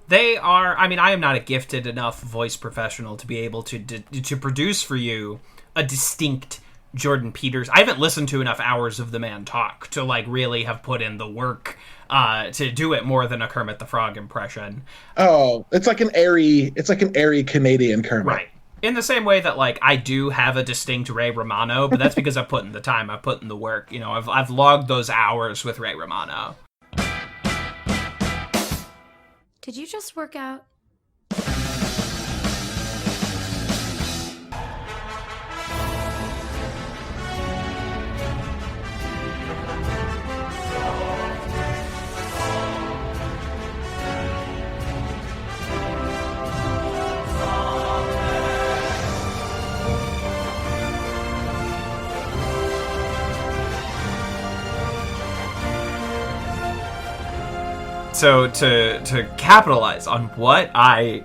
They are, I mean, I am not a gifted enough voice professional to be able to produce for you a distinct Jordan Peters. I haven't listened to enough hours of the man talk to, like, really have put in the work to do it more than a Kermit the Frog impression. Oh, it's like an airy Canadian Kermit. Right. In the same way that, like, I do have a distinct Ray Romano, but that's because I've put in the time, I've put in the work. You know, I've logged those hours with Ray Romano. Did you just work out? So to capitalize on what I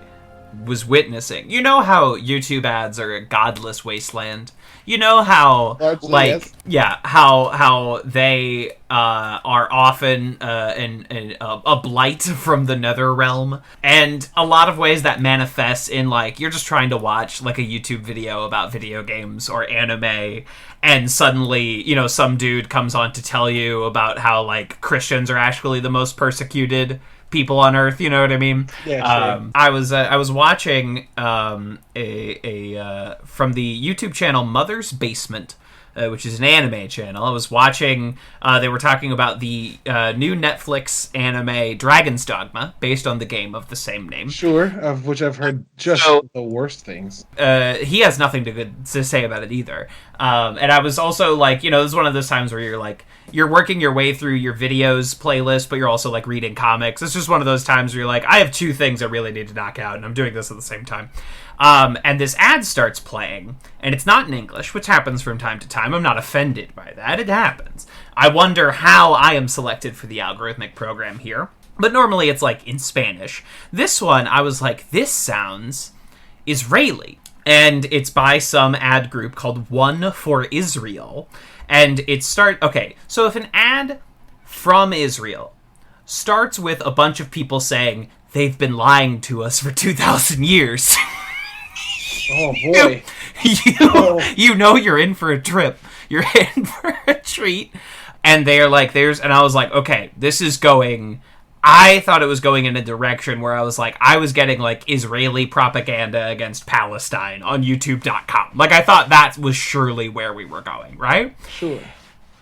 was witnessing, you know how YouTube ads are a godless wasteland? You know how, largely, like, yes. Yeah, how they are often a blight from the nether realm, and a lot of ways that manifests in, like, you're just trying to watch, like, a YouTube video about video games or anime, and suddenly, you know, some dude comes on to tell you about how, like, Christians are actually the most persecuted people on Earth, you know what I mean? Yeah, sure. I was watching from the YouTube channel Mother's Basement, which is an anime channel. I was watching, they were talking about the new Netflix anime Dragon's Dogma, based on the game of the same name. Sure, of which I've heard just the worst things. He has nothing to say about it either. And I was also like, you know, this is one of those times where you're like, you're working your way through your videos playlist, but you're also, like, reading comics. It's just one of those times where you're like, I have two things I really need to knock out, and I'm doing this at the same time. And this ad starts playing, and it's not in English, which happens from time to time. I'm not offended by that. It happens. I wonder how I am selected for the algorithmic program here. But normally it's, like, in Spanish. This one, I was like, this sounds Israeli. And it's by some ad group called One for Israel. And okay, so if an ad from Israel starts with a bunch of people saying, they've been lying to us for 2,000 years. Oh, boy. You know you're in for a trip. You're in for a treat. And they're like, and I was like, okay, this is going... I thought it was going in a direction where I was like, I was getting, like, Israeli propaganda against Palestine on YouTube.com. Like, I thought that was surely where we were going, right? Sure.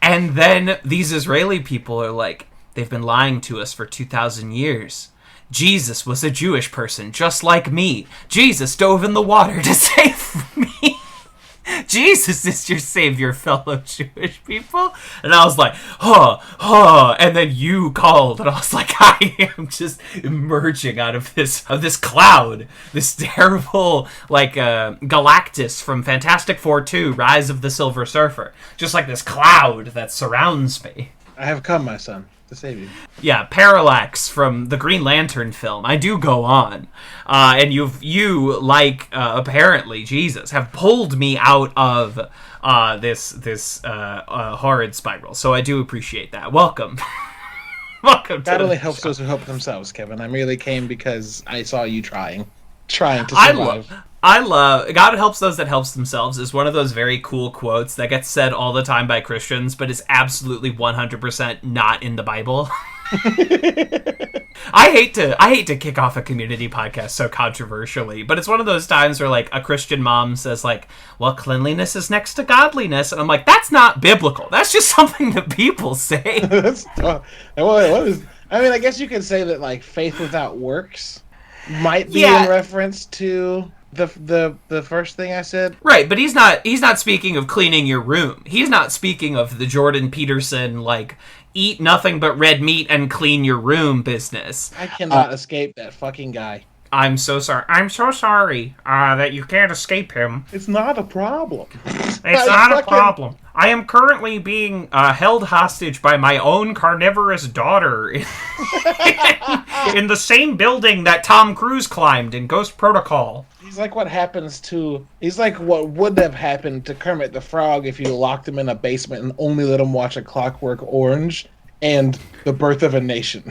And then these Israeli people are like, they've been lying to us for 2,000 years. Jesus was a Jewish person, just like me. Jesus dove in the water to save me. Jesus is your savior, fellow Jewish people. And I was like, and then you called, and I was like, I am just emerging out of this cloud, this terrible, like, Galactus from Fantastic Four 2, Rise of the Silver Surfer. Just like this cloud that surrounds me. I have come, my son, to save you. Yeah, Parallax from the Green Lantern film. I do go on. And you, like, apparently, Jesus, have pulled me out of this horrid spiral. So I do appreciate that. Welcome. Welcome to That only helps those who help themselves, Kevin. I merely came because I saw you trying to survive. I love God helps those that helps themselves is one of those very cool quotes that gets said all the time by Christians, but is absolutely 100% not in the Bible. I hate to kick off a community podcast so controversially, but it's one of those times where, like, a Christian mom says, like, well, cleanliness is next to godliness, and I'm like, that's not biblical. That's just something that people say. I guess you could say that, like, faith without works might be in reference to the first thing I said. Right, but he's not speaking of cleaning your room. He's not speaking of the Jordan Peterson, like, eat nothing but red meat and clean your room business. I cannot escape that fucking guy. I'm so sorry. I'm so sorry that you can't escape him. It's not a problem. It's not a problem. I am currently being held hostage by my own carnivorous daughter in the same building that Tom Cruise climbed in Ghost Protocol. He's like what would have happened to Kermit the Frog if you locked him in a basement and only let him watch A Clockwork Orange and The Birth of a Nation.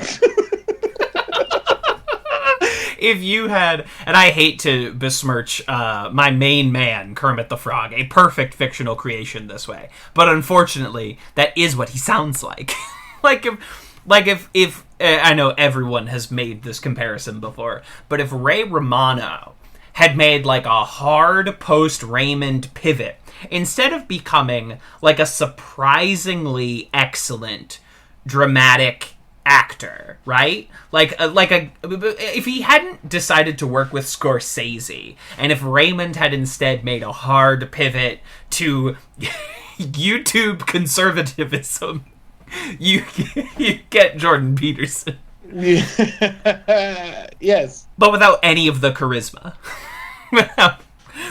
if you had, and I hate to besmirch my main man, Kermit the Frog, a perfect fictional creation this way, but unfortunately, that is what he sounds like. if I know everyone has made this comparison before, but if Ray Romano had made like a hard post-Raymond pivot, instead of becoming like a surprisingly excellent dramatic actor, right? If he hadn't decided to work with Scorsese, and if Raymond had instead made a hard pivot to YouTube conservatism, you get Jordan Peterson. Yes. But without any of the charisma.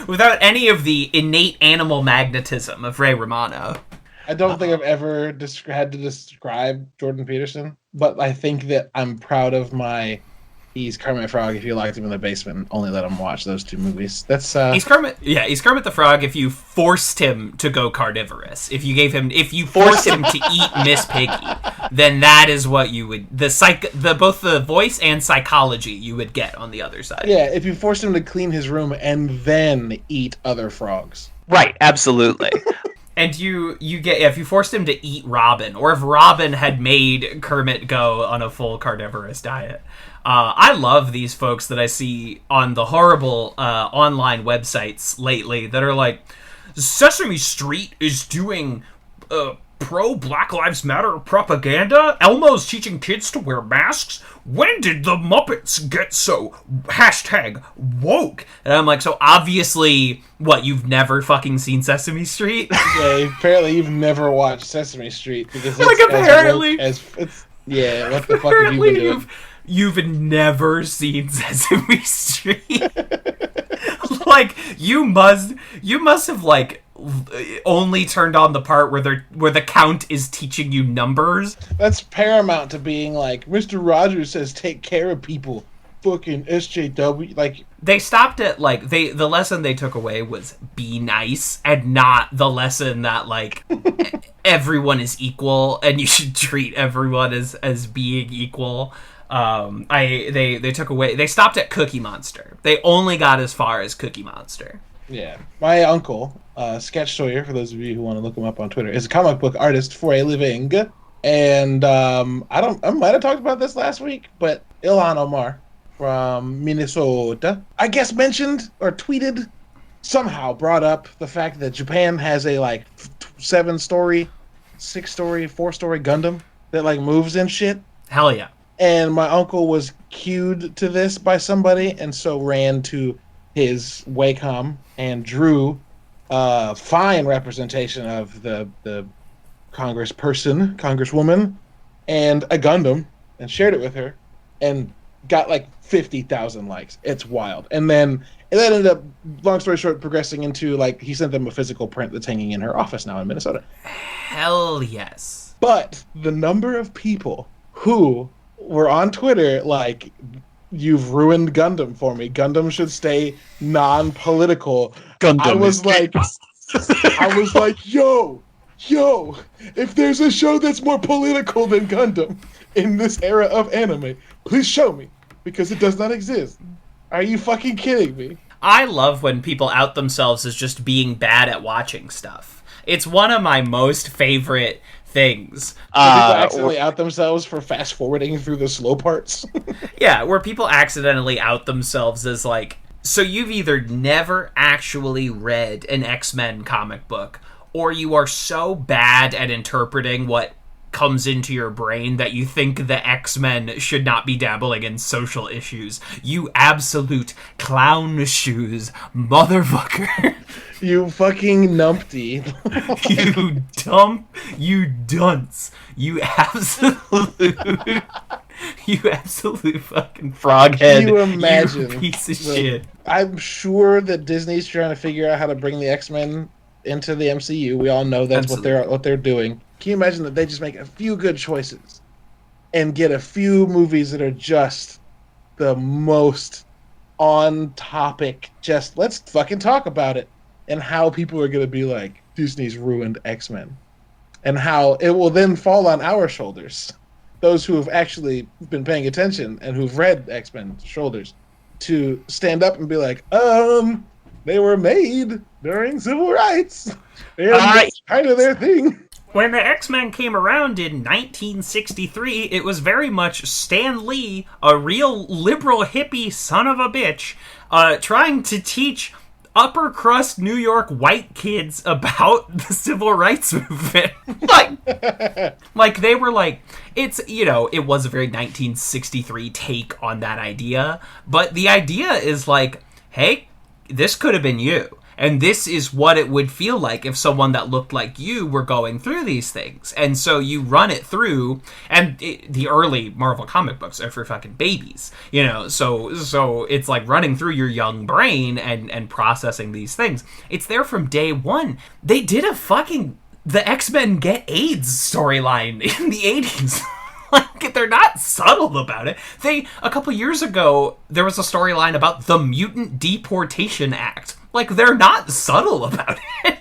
without any of the innate animal magnetism of Ray Romano. I don't think I've ever had to describe Jordan Peterson, but I think that I'm proud of he's Kermit Frog if you locked him in the basement and only let him watch those two movies. That's he's Kermit the Frog if you forced him to go carnivorous. If you forced him to eat Miss Piggy, then that is what you would both the voice and psychology you would get on the other side. Yeah, if you forced him to clean his room and then eat other frogs. Right, absolutely. And you get if you forced him to eat Robin, or if Robin had made Kermit go on a full carnivorous diet. I love these folks that I see on the horrible online websites lately that are like, Sesame Street is doing pro Black Lives Matter propaganda. Elmo's teaching kids to wear masks. When did the Muppets get so #woke? And I'm like, so obviously, what, you've never fucking seen Sesame Street? Yeah, apparently you've never watched Sesame Street because like apparently, what the fuck have you been doing? You've never seen Sesame Street. Like you must have like only turned on the part where the Count is teaching you numbers. That's paramount to being like, Mr. Rogers says take care of people. Fucking SJW. Like, they stopped at like the lesson they took away was be nice, and not the lesson that like everyone is equal and you should treat everyone as being equal. They took away, they stopped at Cookie Monster. They only got as far as Cookie Monster. Yeah. My uncle, Sketch Sawyer, for those of you who want to look him up on Twitter, is a comic book artist for a living. And I might have talked about this last week, but Ilhan Omar from Minnesota, I guess mentioned or tweeted, somehow brought up the fact that Japan has a like 7-story, 6-story, 4-story Gundam that like moves and shit. Hell yeah. And my uncle was cued to this by somebody, and so ran to his Wacom and drew fine representation of the congresswoman, and a Gundam, and shared it with her, and got like 50,000 likes. It's wild. And then it ended up, long story short, progressing into like he sent them a physical print that's hanging in her office now in Minnesota. Hell yes. But the number of people who were on Twitter like, you've ruined Gundam for me. Gundam should stay non-political. Gundam. I was like, yo, if there's a show that's more political than Gundam in this era of anime, please show me, because it does not exist. Are you fucking kidding me? I love when people out themselves as just being bad at watching stuff. It's one of my most favorite things. People accidentally out themselves for fast forwarding through the slow parts. Yeah, where people accidentally out themselves as like, so you've either never actually read an X-Men comic book, or you are so bad at interpreting what comes into your brain that you think the X-Men should not be dabbling in social issues. You absolute clown shoes motherfucker. You fucking numpty. You dunce. You absolute fucking froghead. Can you imagine? You piece of shit. I'm sure that Disney's trying to figure out how to bring the X-Men into the MCU. We all know that's what they're doing. Can you imagine that they just make a few good choices and get a few movies that are just the most on topic? Just let's fucking talk about it, and how people are going to be like, Disney's ruined X-Men, and how it will then fall on our shoulders, those who have actually been paying attention and who've read X-Men shoulders, to stand up and be like, they were made during civil rights. It's kind of their thing. When the X-Men came around in 1963, it was very much Stan Lee, a real liberal hippie son of a bitch, trying to teach upper crust New York white kids about the civil rights movement. like they were like, it's, you know, it was a very 1963 take on that idea, but the idea is like, hey, this could have been you. And this is what it would feel like if someone that looked like you were going through these things. And so you run it through, and the early Marvel comic books are for fucking babies, you know, so it's like running through your young brain and processing these things. It's there from day one. They did the X-Men get AIDS storyline in the 80s. Like, they're not subtle about it. A couple years ago, there was a storyline about the Mutant Deportation Act. Like, they're not subtle about it.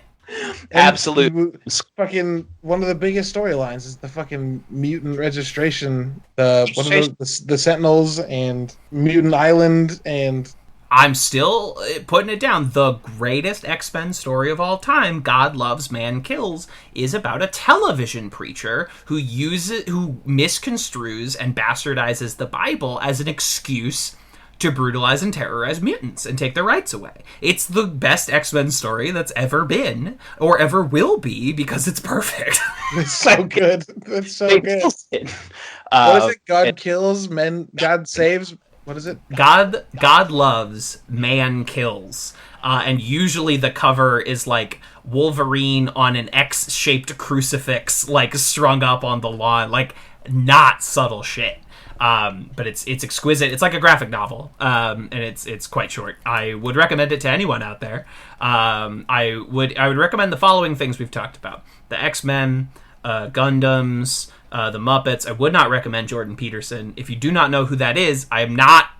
Absolutely. Fucking one of the biggest storylines is the fucking mutant registration. The Sentinels and Mutant Island, and I'm still putting it down. The greatest X-Men story of all time, God Loves, Man Kills, is about a television preacher who misconstrues and bastardizes the Bible as an excuse to brutalize and terrorize mutants and take their rights away. It's the best X-Men story that's ever been, or ever will be, because it's perfect. It's so good. It's so good. What is it? God kills, men. God saves. What is it? God Loves, Man Kills. And usually the cover is like Wolverine on an X-shaped crucifix, like strung up on the lawn. Like, not subtle shit. But it's exquisite. It's like a graphic novel, and it's quite short. I would recommend it to anyone out there. I would recommend the following things we've talked about: the X-Men, Gundams, the Muppets. I would not recommend Jordan Peterson. If you do not know who that is, I am not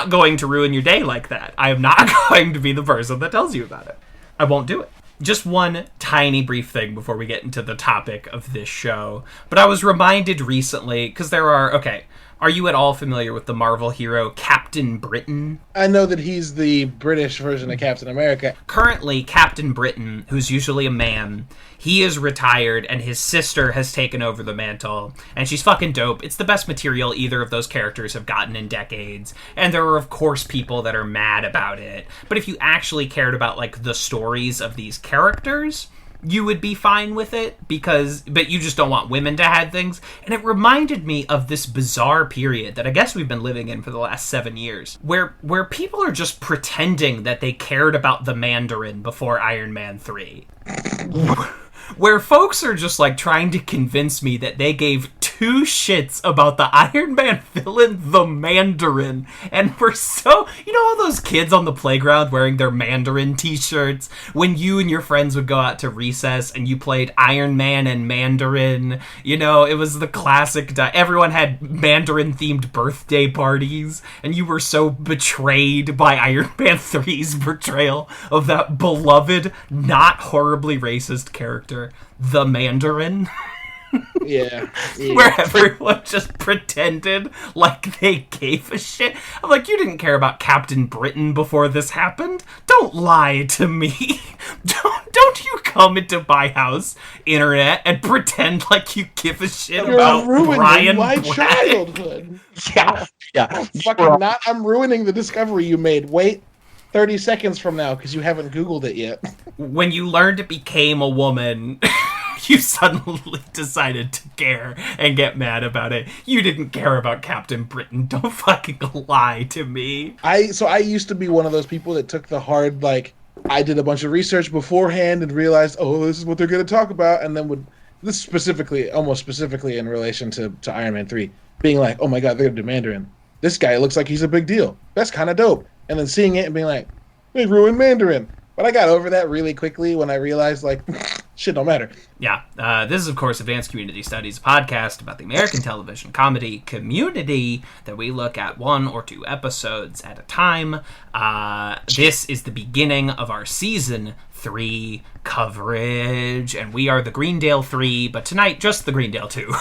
going to ruin your day like that. I am not going to be the person that tells you about it. I won't do it. Just one tiny brief thing before we get into the topic of this show. But I was reminded recently, because are you at all familiar with the Marvel hero Captain Britain? I know that he's the British version of Captain America. Currently, Captain Britain, who's usually a man, he is retired, and his sister has taken over the mantle, and she's fucking dope. It's the best material either of those characters have gotten in decades, and there are, of course, people that are mad about it. But if you actually cared about, like, the stories of these characters, you would be fine with it, but you just don't want women to have things. And it reminded me of this bizarre period that I guess we've been living in for the last 7 years, where people are just pretending that they cared about the Mandarin before Iron Man 3. Where folks are just, like, trying to convince me that they gave two shits about the Iron Man villain, the Mandarin. And we're so... You know all those kids on the playground wearing their Mandarin t-shirts? When you and your friends would go out to recess and you played Iron Man and Mandarin. You know, it was the classic... Everyone had Mandarin-themed birthday parties. And you were so betrayed by Iron Man 3's portrayal of that beloved, not horribly racist character, the Mandarin. Yeah. Where everyone just pretended like they gave a shit. I'm like, you didn't care about Captain Britain before this happened. Don't lie to me. Don't you come into my house, internet, and pretend like you give a shit about Brian my Black. childhood. Yeah. I'm ruining the discovery you made. Wait 30 seconds from now, because you haven't Googled it yet. When you learned it became a woman, you suddenly decided to care and get mad about it. You didn't care about Captain Britain. Don't fucking lie to me. I used to be one of those people that took the hard, like, I did a bunch of research beforehand and realized, oh, this is what they're going to talk about, and then almost specifically in relation to Iron Man 3, being like, oh my god, they're going to do Mandarin. This guy looks like he's a big deal. That's kind of dope. And then seeing it and being like, they ruined Mandarin. But I got over that really quickly when I realized, like, shit don't matter. Yeah. This is, of course, Advanced Community Studies, a podcast about the American television comedy community that we look at 1 or 2 episodes at a time. This is the beginning of our Season 3 coverage, and we are the Greendale 3, but tonight, just the Greendale 2.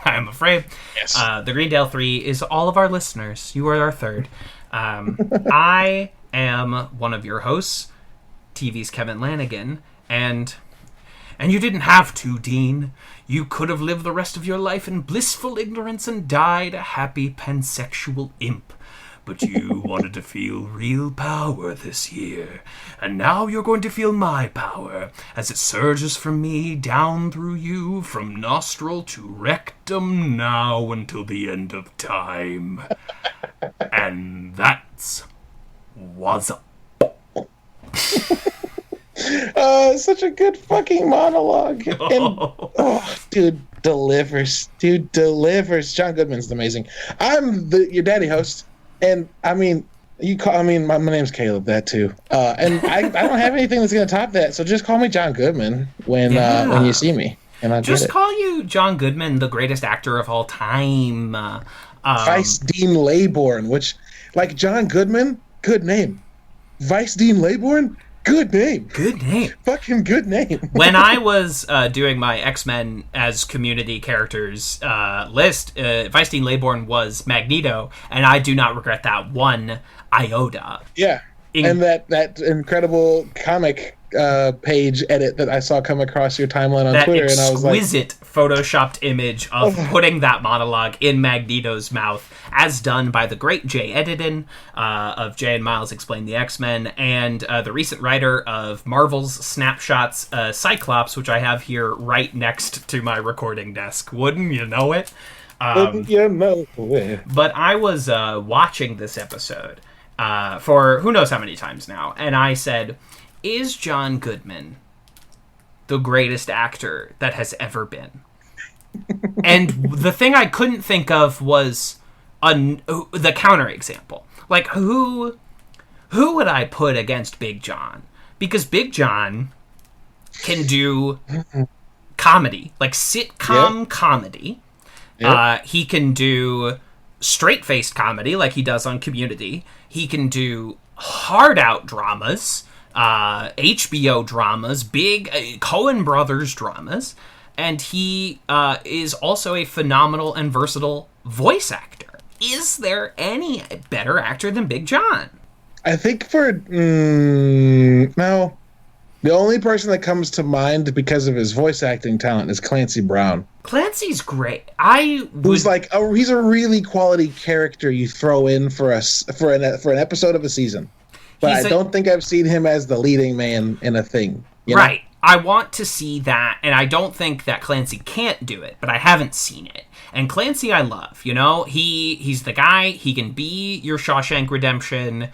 I'm afraid. Yes. The Greendale 3 is all of our listeners. You are our third. I am one of your hosts, TV's Kevin Lanigan, and you didn't have to, Dean. You could have lived the rest of your life in blissful ignorance and died a happy pansexual imp. But you wanted to feel real power this year, and now you're going to feel my power as it surges from me down through you, from nostril to rectum, now until the end of time. And that's what's up. Such a good fucking monologue. And, dude delivers. John Goodman's amazing. I'm your daddy host. And I mean, my name's Caleb. That too. And I don't have anything that's gonna top that. So just call me John Goodman when you see me, and I'll just call you John Goodman, the greatest actor of all time. Vice Dean Laybourne, which, like, John Goodman, good name. Vice Dean Laybourne, good name. Good name. Fucking good name. When I was doing my X-Men as community characters list, Vice Dean Laybourne was Magneto, and I do not regret that one iota. Yeah, and that incredible comic page edit that I saw come across your timeline on Twitter, and I was like, exquisite photoshopped image of putting that monologue in Magneto's mouth, as done by the great Jay Edidin of Jay and Miles Explain the X-Men, and the recent writer of Marvel's Snapshots, Cyclops, which I have here right next to my recording desk. Wouldn't you know it? Wouldn't you know it? But I was watching this episode for who knows how many times now, and I said, is John Goodman the greatest actor that has ever been? And the thing I couldn't think of was the counterexample. Like, who would I put against Big John? Because Big John can do comedy, like sitcom comedy. Yep. He can do straight-faced comedy like he does on Community. He can do hard-out dramas, HBO dramas, big Coen Brothers dramas, and he is also a phenomenal and versatile voice actor. Is there any better actor than Big John? I think no. The only person that comes to mind because of his voice acting talent is Clancy Brown. Clancy's great. He's a really quality character you throw in for an episode of a season. But I don't think I've seen him as the leading man in a thing. Right. I want to see that, and I don't think that Clancy can't do it, but I haven't seen it. And Clancy I love, he's the guy. He can be your Shawshank Redemption,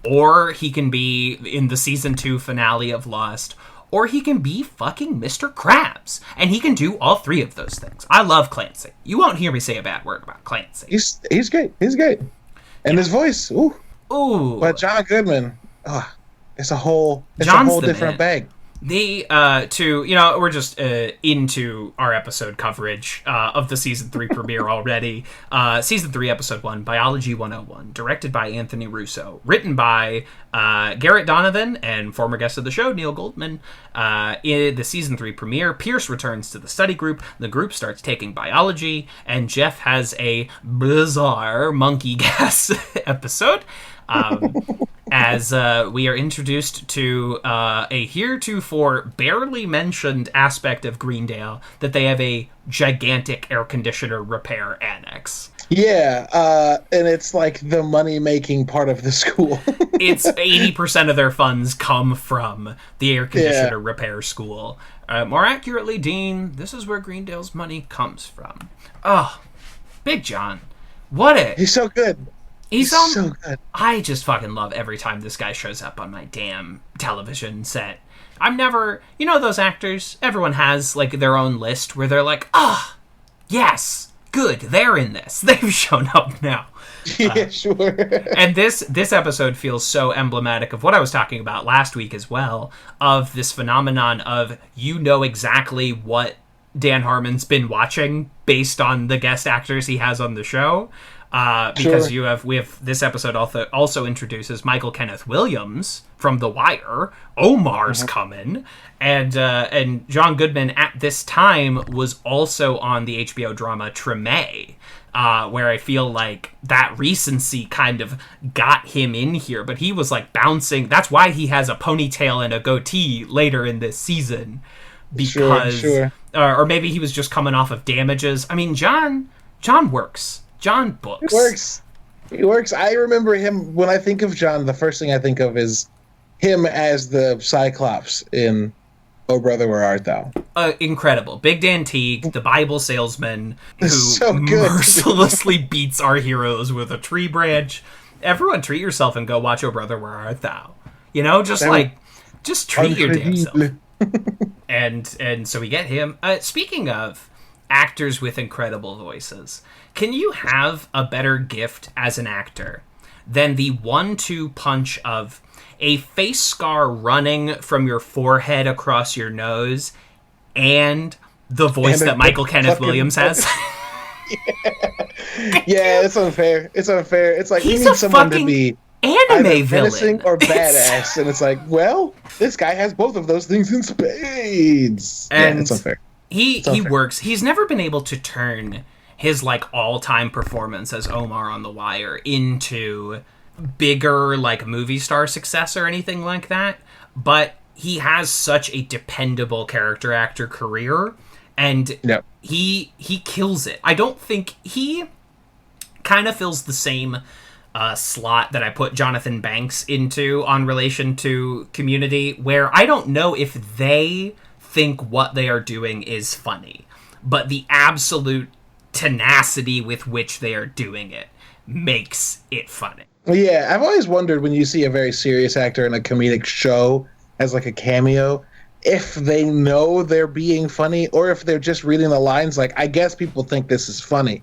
or he can be in the season 2 finale of Lost, or he can be fucking Mr. Krabs. And he can do all three of those things. I love Clancy. You won't hear me say a bad word about Clancy. He's great. He's great. And his voice, ooh. But John Goodman, it's a whole different bag. We're just into our episode coverage of the season 3 premiere already. Season 3, episode 1, Biology 101, directed by Anthony Russo, written by Garrett Donovan and former guest of the show Neil Goldman. In the season 3 premiere, Pierce returns to the study group. The group starts taking biology, and Jeff has a bizarre monkey gas episode. As we are introduced to a heretofore barely mentioned aspect of Greendale, that they have a gigantic air conditioner repair annex. Yeah, and it's like the money-making part of the school. It's 80% of their funds come from the air conditioner repair school. More accurately, Dean, this is where Greendale's money comes from. Oh, Big John. He's so good. He's so good. I just fucking love every time this guy shows up on my damn television set. I'm never... those actors, everyone has, their own list where they're like, yes, good, they're in this. They've shown up now. Yeah, sure. And this episode feels so emblematic of what I was talking about last week as well, of this phenomenon of exactly what Dan Harmon's been watching based on the guest actors he has on the show. Because we have this episode also introduces Michael Kenneth Williams from The Wire. Omar's coming, and John Goodman at this time was also on the HBO drama Treme, where I feel like that recency kind of got him in here, but he was like bouncing. That's why he has a ponytail and a goatee later in this season, because sure. Or maybe he was just coming off of damages. I mean, John works. John books. He works. I remember him, when I think of John, the first thing I think of is him as the Cyclops in Oh Brother, Where Art Thou? Incredible. Big Dan Teague, the Bible salesman, who so good. mercilessly beats our heroes with a tree branch. Everyone treat yourself and go watch Oh Brother, Where Art Thou? You know, just treat your damn self. And so we get him. Speaking of actors with incredible voices, can you have a better gift as an actor than the 1-2 punch of a face scar running from your forehead across your nose and the voice that Michael Kenneth Williams has? Yeah, it's unfair. It's like He's you need someone to be anime menacing or badass, and it's like, well, this guy has both of those things in spades. And it's unfair. He works. He's never been able to turn his like all-time performance as Omar on The Wire into bigger like movie star success or anything like that, but he has such a dependable character actor career, and he kills it. I don't think he kind of fills the same slot that I put Jonathan Banks into on relation to Community, where I don't know if they think what they are doing is funny, but the absolute tenacity with which they are doing it makes it funny. Yeah, I've always wondered when you see a very serious actor in a comedic show as like a cameo, if they know they're being funny or if they're just reading the lines like, I guess people think this is funny.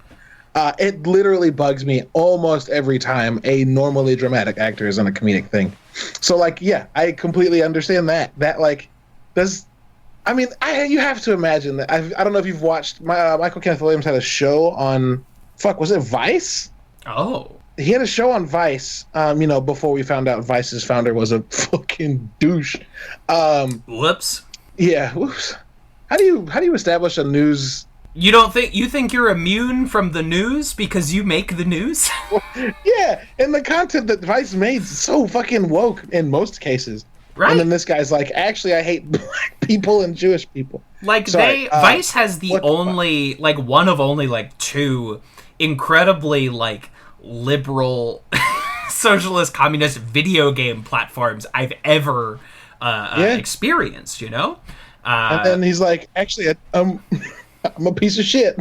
It literally bugs me almost every time a normally dramatic actor is on a comedic thing. So, like, yeah, I completely understand that. That, like, you have to imagine that. I don't know if you've watched, Michael Kenneth Williams had a show on, was it Vice? Oh. He had a show on Vice, before we found out Vice's founder was a fucking douche. Whoops. Yeah, whoops. How do you establish a news... You think you're immune from the news because you make the news? Yeah, and the content that Vice made is so fucking woke in most cases. Right. And then this guy's like, actually, I hate black people and Jewish people. Like, Vice has one of only, like, 2 incredibly, like, liberal socialist communist video game platforms I've ever experienced, you know? And then he's like, actually, I'm a piece of shit.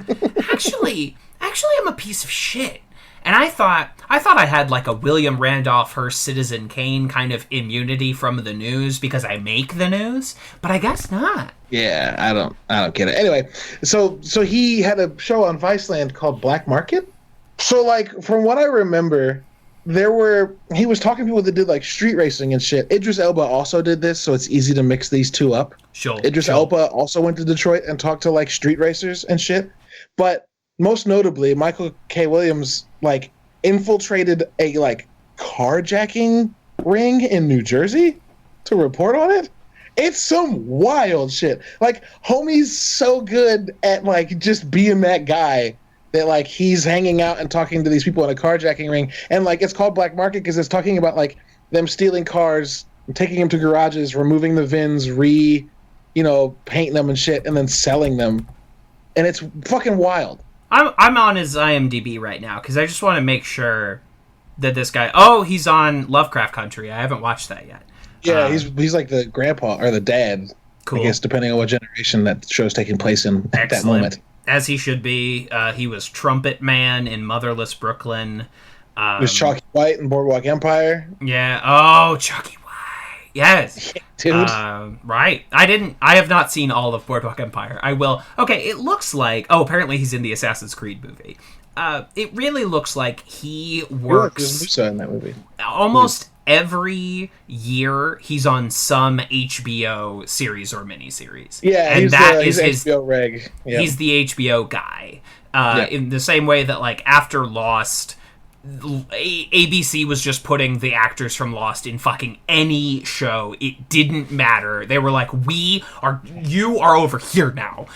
actually, I'm a piece of shit. And I thought I had like a William Randolph Hearst Citizen Kane kind of immunity from the news because I make the news, but I guess not. Yeah, I don't get it. Anyway, so he had a show on Viceland called Black Market. So like from what I remember, he was talking to people that did like street racing and shit. Idris Elba also did this, so it's easy to mix these two up. Sure. Idris Elba also went to Detroit and talked to like street racers and shit. But most notably, Michael K. Williams like infiltrated a like carjacking ring in New Jersey to report on it. It's some wild shit. Like, homie's so good at like just being that guy that like he's hanging out and talking to these people in a carjacking ring, and like it's called Black Market because it's talking about like them stealing cars, taking them to garages, removing the VINs, painting them and shit, and then selling them, and it's fucking wild. I'm on his IMDb right now because I just want to make sure that this guy. Oh, he's on Lovecraft Country. I haven't watched that yet. Yeah, he's like the grandpa or the dad. Cool. I guess depending on what generation that show's taking place in at that moment. As he should be. He was Trumpet Man in Motherless Brooklyn. He was Chalky White in Boardwalk Empire. Yeah. Oh, Chalky White. Yes. Yeah, dude. Right. I have not seen all of Boardwalk Empire. I will. Okay, it looks like... Oh, apparently he's in the Assassin's Creed movie. It really looks like he works... There's Musa in that movie. Almost every year he's on some HBO series or miniseries. Yeah, and he's his HBO reg. Yep. He's the HBO guy. In the same way that like after Lost, ABC was just putting the actors from Lost in fucking any show. It didn't matter. They were like, you are over here now,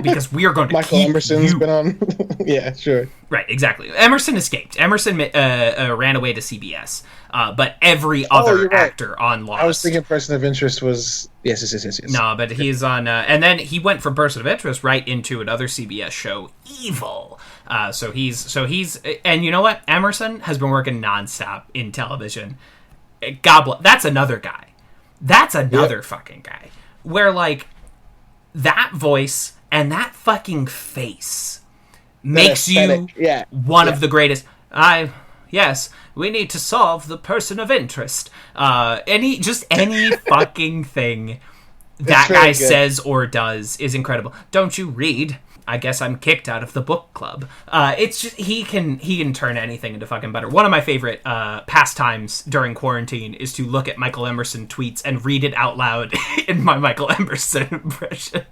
because we are going to Michael Emerson's been on. Yeah, sure. Right, exactly. Emerson escaped. Emerson ran away to CBS. But every other actor on Lost. I was thinking Person of Interest was yes. No, but he's on, and then he went from Person of Interest right into another CBS show, Evil. So he's, and you know what? Emerson has been working nonstop in television. God bless. That's another guy. That's another fucking guy. Where, like, that voice and that fucking face makes you one of the greatest. Yes, we need to solve the person of interest. Any fucking thing that guy says or does is incredible. Don't you read? I guess I'm kicked out of the book club. It's just he can turn anything into fucking butter. One of my favorite pastimes during quarantine is to look at Michael Emerson tweets and read it out loud in my Michael Emerson impression.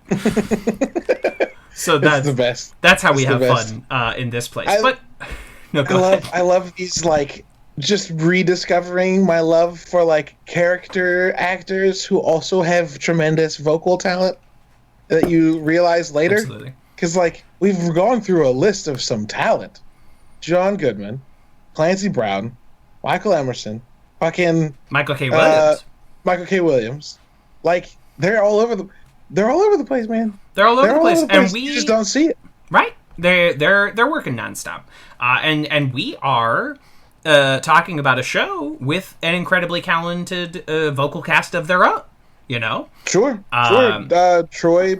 So that's the best. That's how we have fun in this place. I love these, like, just rediscovering my love for, like, character actors who also have tremendous vocal talent that you realize later. Absolutely. Because, like, we've gone through a list of some talent. John Goodman, Clancy Brown, Michael Emerson, fucking Michael K. Williams. Michael K. Williams. Like, they're all over the place, man. They're all over the place. And we you just don't see it. Right. They're working nonstop. And we are talking about a show with an incredibly talented vocal cast of their own. You know? Sure. Troy.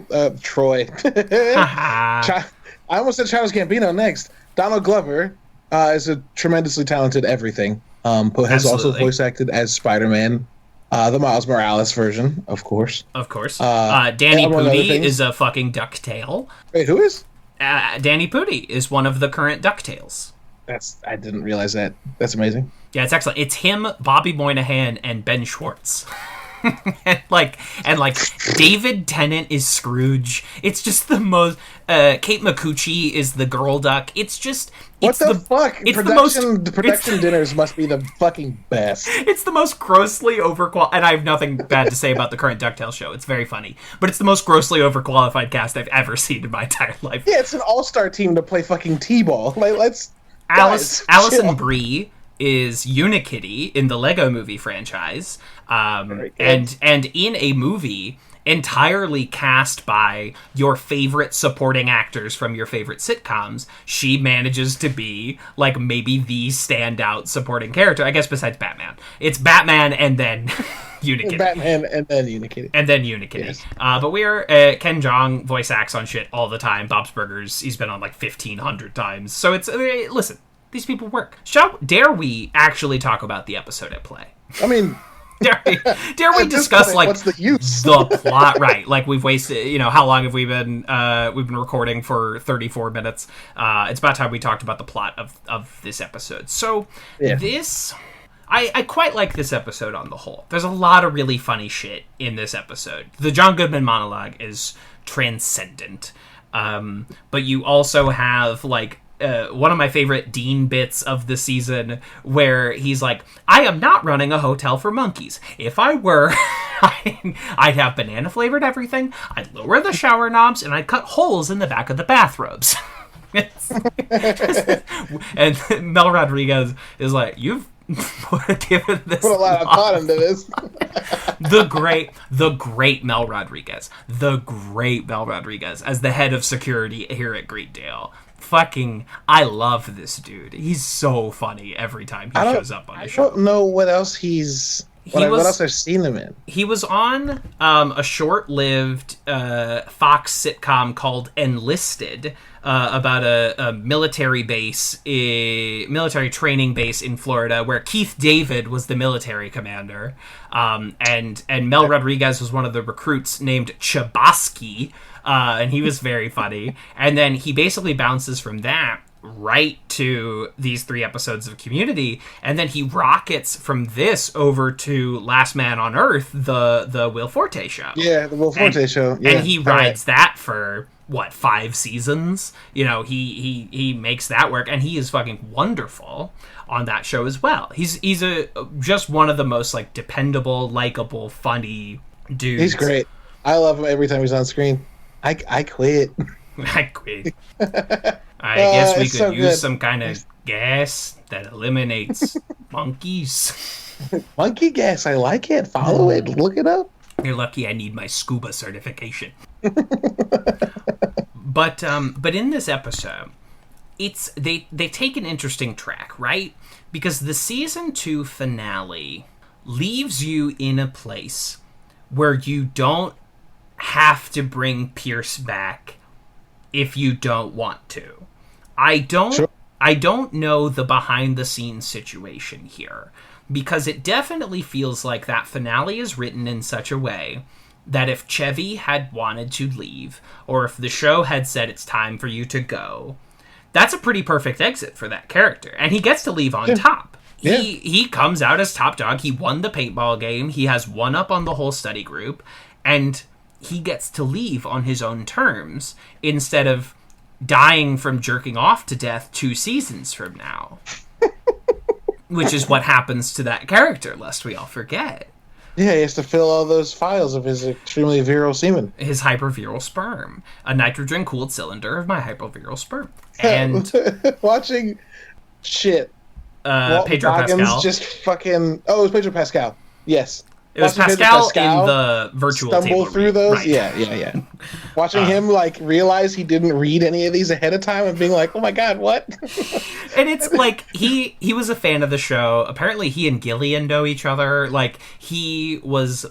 I almost said Childish Gambino next. Donald Glover is a tremendously talented everything. Who has also voice acted as Spider-Man, the Miles Morales version, of course. Of course. Danny Pudi is a fucking DuckTale. Wait, who is? Danny Pudi is one of the current DuckTales. I didn't realize that. That's amazing. Yeah, it's excellent. It's him, Bobby Moynihan, and Ben Schwartz. and like David Tennant is Scrooge. It's just the most. Kate Micucci is the girl duck. It's just. What the fuck? It's the production dinners must be the fucking best. It's the most grossly overqualified, and I have nothing bad to say about the current DuckTales show. It's very funny, but it's the most grossly overqualified cast I've ever seen in my entire life. Yeah, it's an all-star team to play fucking T-ball. Like, Alison Brie is Unikitty in the Lego Movie franchise, and in a movie entirely cast by your favorite supporting actors from your favorite sitcoms, she manages to be, like, maybe the standout supporting character, I guess, besides Batman. It's Batman and then Unikitty. Batman and then Unikitty. Yes. But we are, Ken Jeong voice acts on shit all the time. Bob's Burgers, he's been on like 1,500 times. So it's, listen, these people work. Dare we actually talk about the episode at play? I mean... Dare we discuss, like, what's the use? The plot, right? Like, we've wasted, how long have we been, we've been recording for 34 minutes. It's about time we talked about the plot of this episode. So, I quite like this episode on the whole. There's a lot of really funny shit in this episode. The John Goodman monologue is transcendent. But you also have, like, one of my favorite Dean bits of the season where he's like, I am not running a hotel for monkeys. If I were, I'd have banana flavored everything, I'd lower the shower knobs, and I'd cut holes in the back of the bathrobes. And Mel Rodriguez is like, you've given this put a lot of thought into this. the great Mel Rodriguez as the head of security here at Greendale. Fucking, I love this dude. He's so funny every time he shows up on the show. I don't know what else what else I've seen him in. He was on a short-lived Fox sitcom called Enlisted, about a military base, military training base in Florida, where Keith David was the military commander, and Mel Rodriguez was one of the recruits named Chbosky. And he was very funny. And then he basically bounces from that right to these 3 episodes of Community, and then he rockets from this over to Last Man on Earth, the Will Forte show. Yeah, the Will Forte show. Yeah, and he rides that for 5 seasons. He makes that work, and he is fucking wonderful on that show as well. He's just one of the most like dependable, likable, funny dudes. He's great. I love him every time he's on screen. I quit. I quit. I guess we could use some kind of gas that eliminates monkeys. Monkey gas, I like it. Follow it. Look it up. You're lucky I need my scuba certification. But in this episode, they take an interesting track, right? Because the season 2 finale leaves you in a place where you don't have to bring Pierce back if you don't want to. I don't know the behind the scenes situation here, because it definitely feels like that finale is written in such a way that if Chevy had wanted to leave, or if the show had said it's time for you to go, that's a pretty perfect exit for that character. And he gets to leave on top. Yeah. He comes out as top dog. He won the paintball game. He has one up on the whole study group. And he gets to leave on his own terms instead of dying from jerking off to death 2 seasons from now. Which is what happens to that character, lest we all forget. Yeah, he has to fill all those files of his extremely virile semen. His hyperviral sperm. A nitrogen-cooled cylinder of my hyperviral sperm. And watching shit. Pedro Goggins Pascal. Just fucking... Oh, it was Pedro Pascal. Yes. It was Pascal in the virtual stumble table through read. those. Right. Yeah. Watching him like realize he didn't read any of these ahead of time and being like, "Oh my god, what?" And it's like he was a fan of the show. Apparently, he and Gillian know each other. Like he was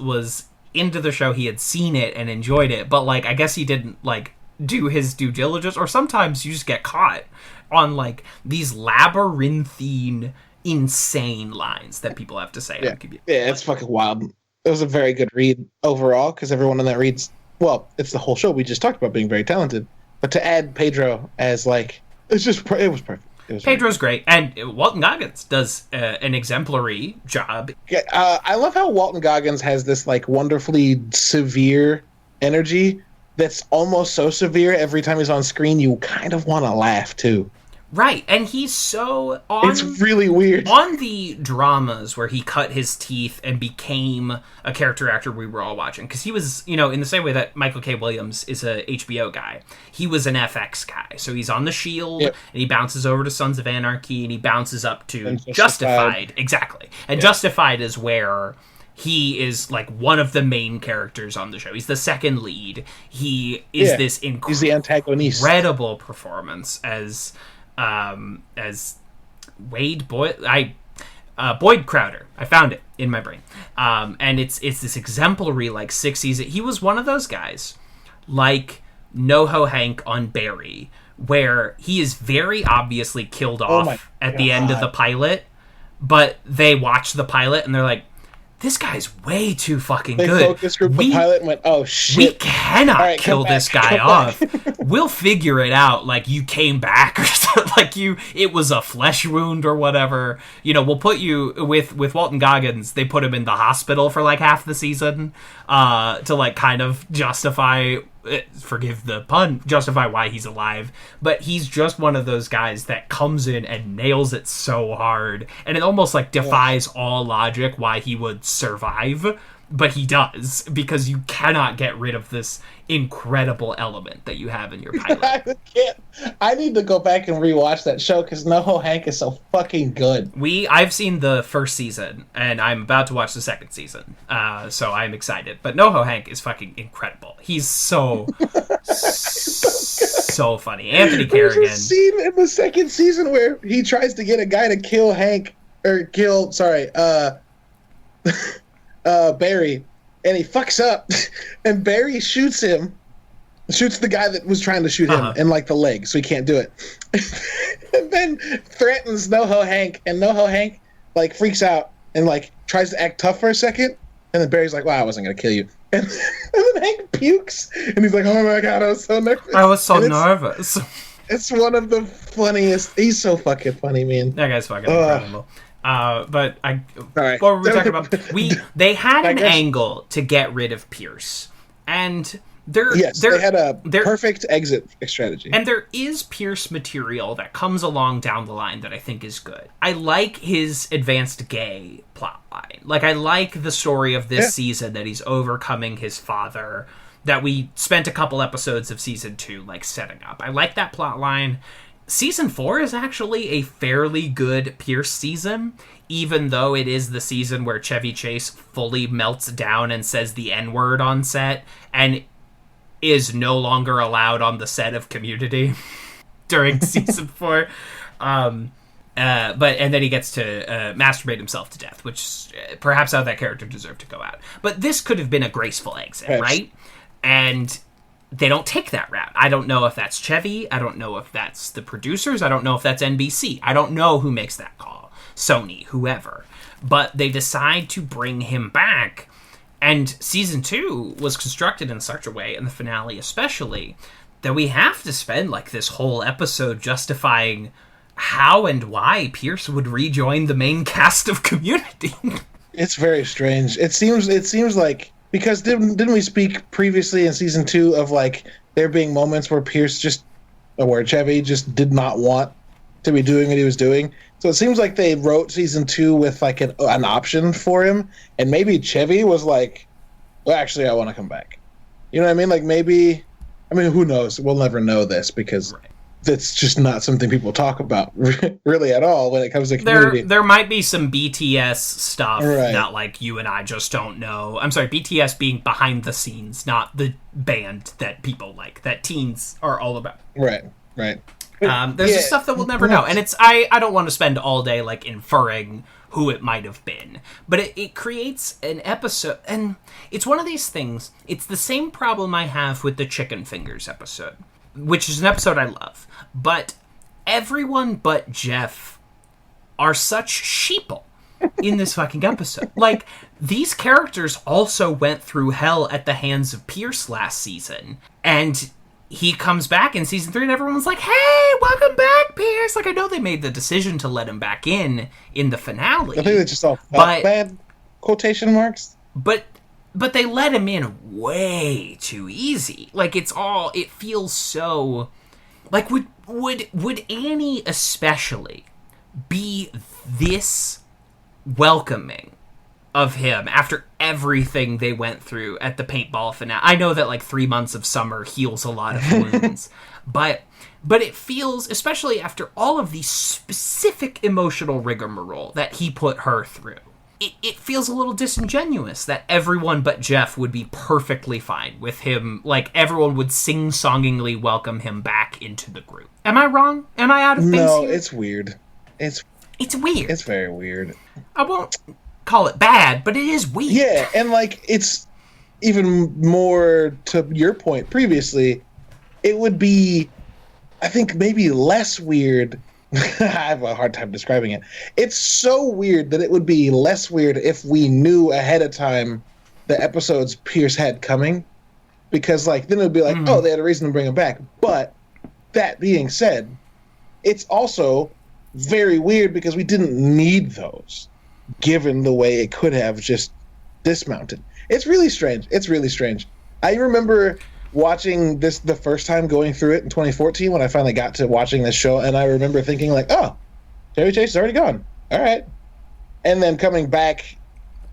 into the show. He had seen it and enjoyed it, but like I guess he didn't like do his due diligence. Or sometimes you just get caught on like these labyrinthine, insane lines that people have to say. Yeah, it's fucking wild. It was a very good read overall, because everyone in that reads, well, it's the whole show we just talked about being very talented, but to add Pedro as like, it was perfect. Pedro's great, and Walton Goggins does an exemplary job. Yeah, I love how Walton Goggins has this like wonderfully severe energy that's almost so severe every time he's on screen you kind of want to laugh too. Right, and he's so on... It's really weird. On the dramas where he cut his teeth and became a character actor we were all watching, because he was, in the same way that Michael K. Williams is a HBO guy, he was an FX guy. So he's on The Shield, and he bounces over to Sons of Anarchy, and he bounces up to Justified. Exactly. And Justified is where he is, like, one of the main characters on the show. He's the second lead. He is this he's the antagonist. Incredible performance as Boyd Crowder. I found it in my brain. And it's this exemplary, like, 6 season. He was one of those guys, like NoHo Hank on Barry, where he is very obviously killed off at the end of the pilot, but they watch the pilot and they're like, this guy's way too fucking good. They focus group the pilot and went, oh shit. We cannot kill this guy off. We'll figure it out. Like, you came back or something. Like, it was a flesh wound or whatever. We'll put you with Walton Goggins. They put him in the hospital for like half the season to like kind of justify, forgive the pun, justify why he's alive. But he's just one of those guys that comes in and nails it so hard. And it almost like defies all logic why he would survive. But he does, because you cannot get rid of this incredible element that you have in your pilot. I need to go back and rewatch that show, because NoHo Hank is so fucking good. I've seen the first season, and I'm about to watch the second season, so I'm excited. But NoHo Hank is fucking incredible. He's so funny. Anthony Carrigan. There's a scene in the second season where he tries to get a guy to kill Barry, and he fucks up, and Barry shoots the guy that was trying to shoot him in like the leg, so he can't do it. And then threatens NoHo Hank, and NoHo Hank like freaks out and like tries to act tough for a second, and then Barry's like, "Well, I wasn't gonna kill you," and then Hank pukes, and he's like, "Oh my god, I was so nervous." Nervous. It's one of the funniest. He's so fucking funny, man. That guy's fucking incredible. But what were we talking about? They had an angle to get rid of Pierce, and They had a perfect exit strategy. And there is Pierce material that comes along down the line that I think is good. I like his advanced gay plotline. Like, I like the story of this season that he's overcoming his father, that we spent a couple episodes of season 2, like, setting up. I like that plotline. Season 4 is actually a fairly good Pierce season, even though it is the season where Chevy Chase fully melts down and says the N-word on set, and is no longer allowed on the set of Community during season 4. And then he gets to masturbate himself to death, which is perhaps how that character deserved to go out. But this could have been a graceful exit, right? And they don't take that route. I don't know if that's Chevy. I don't know if that's the producers. I don't know if that's NBC. I don't know who makes that call. Sony, whoever. But they decide to bring him back. And season 2 was constructed in such a way, in the finale especially, that we have to spend like this whole episode justifying how and why Pierce would rejoin the main cast of Community. It's very strange. It seems like, because didn't we speak previously in season 2 of like there being moments where where Chevy just did not want to be doing what he was doing? So it seems like they wrote season 2 with like an option for him, and maybe Chevy was like, well, actually, I want to come back. You know what I mean? Like, maybe, I mean, who knows? We'll never know this because that's just not something people talk about really at all when it comes to Community. There might be some BTS stuff that like you and I just don't know. I'm sorry, BTS being behind the scenes, not the band that people like, that teens are all about. Right. There's just stuff that we'll never know, and I don't want to spend all day like inferring who it might have been, but it creates an episode, and it's one of these things. It's the same problem I have with the Chicken Fingers episode, which is an episode I love, but everyone but Jeff are such sheeple in this fucking episode. Like, these characters also went through hell at the hands of Pierce last season, and he comes back in season 3 and everyone's like, hey, welcome back, Pierce. Like, I know they made the decision to let him back in the finale. I think they just all felt bad, quotation marks. But they let him in way too easy. Like, it feels so, like, would Annie especially be this welcoming of him after everything they went through at the paintball finale? I know that like 3 months of summer heals a lot of wounds, but it feels, especially after all of the specific emotional rigmarole that he put her through, it feels a little disingenuous that everyone but Jeff would be perfectly fine with him. Like, everyone would sing-songingly welcome him back into the group. Am I wrong? Am I out of base No, here? it's weird. It's weird. It's very weird. I won't call it bad, but it is weird. Yeah, and like, it's even more to your point previously, it would be, I think, maybe less weird. I have a hard time describing it. It's so weird that it would be less weird if we knew ahead of time the episodes Pierce had coming, because like then it would be like, oh, they had a reason to bring him back. But that being said, it's also very weird because we didn't need those, given the way it could have just dismounted. It's really strange. I remember watching this the first time, going through it in 2014 when I finally got to watching this show, and I remember thinking like, oh, Chevy Chase is already gone. All right. And then coming back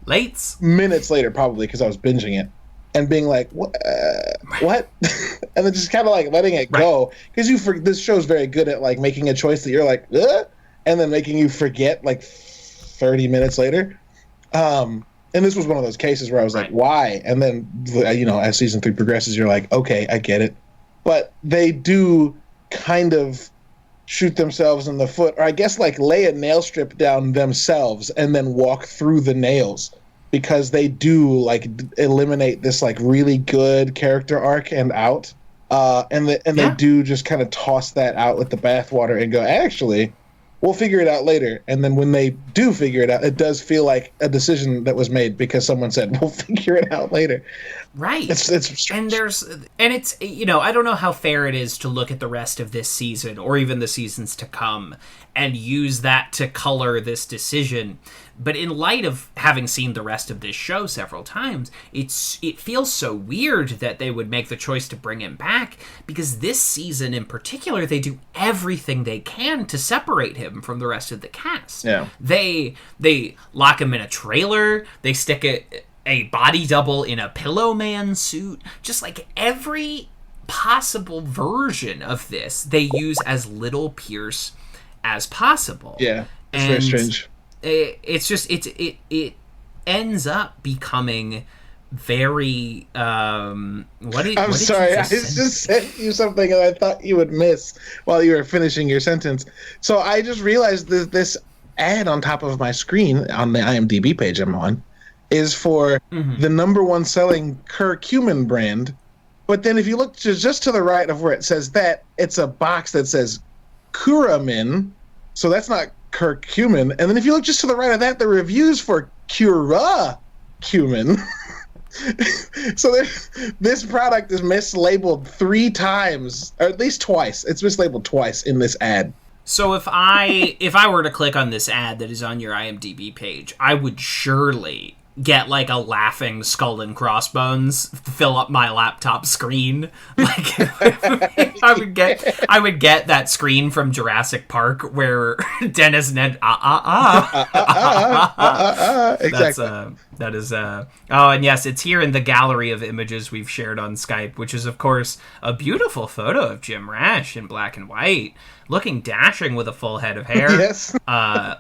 minutes later, probably because I was binging it, and being like, what? And then just kind of like letting it go, because this show's very good at like making a choice that you're like, and then making you forget like 30 minutes later. And this was one of those cases where I was like, why? And then, you know, as season 3 progresses, you're like, okay, I get it. But they do kind of shoot themselves in the foot, or I guess like lay a nail strip down themselves and then walk through the nails, because they do like eliminate this like really good character arc and out. They do just kind of toss that out with the bathwater and go, actually, we'll figure it out later. And then when they do figure it out, it does feel like a decision that was made because someone said, we'll figure it out later. Right. It's strange. And it's, you know, I don't know how fair it is to look at the rest of this season or even the seasons to come and use that to color this decision. But in light of having seen the rest of this show several times, it feels so weird that they would make the choice to bring him back, because this season in particular, they do everything they can to separate him from the rest of the cast. Yeah. They lock him in a trailer, they stick a body double in a Pillow Man suit, just like every possible version of this they use as little Pierce as possible. Yeah, it's very strange. It ends up becoming very I'm sorry, I just sent you something that I thought you would miss while you were finishing your sentence. So I just realized this ad on top of my screen on the IMDb page I'm on is for the number one selling curcumin brand. But then if you look just to the right of where it says that, it's a box that says Curamin. So that's not curcumin. And then if you look just to the right of that, the reviews for Curacumin. So this product is mislabeled 3 times, or at least twice. It's mislabeled twice in this ad. So if I were to click on this ad that is on your IMDb page, I would surely get like a laughing skull and crossbones to fill up my laptop screen. Like I would get that screen from Jurassic Park where Dennis Ned exactly. That is oh, and yes, it's here in the gallery of images we've shared on Skype, which is of course a beautiful photo of Jim Rash in black and white, looking dashing with a full head of hair. Yes.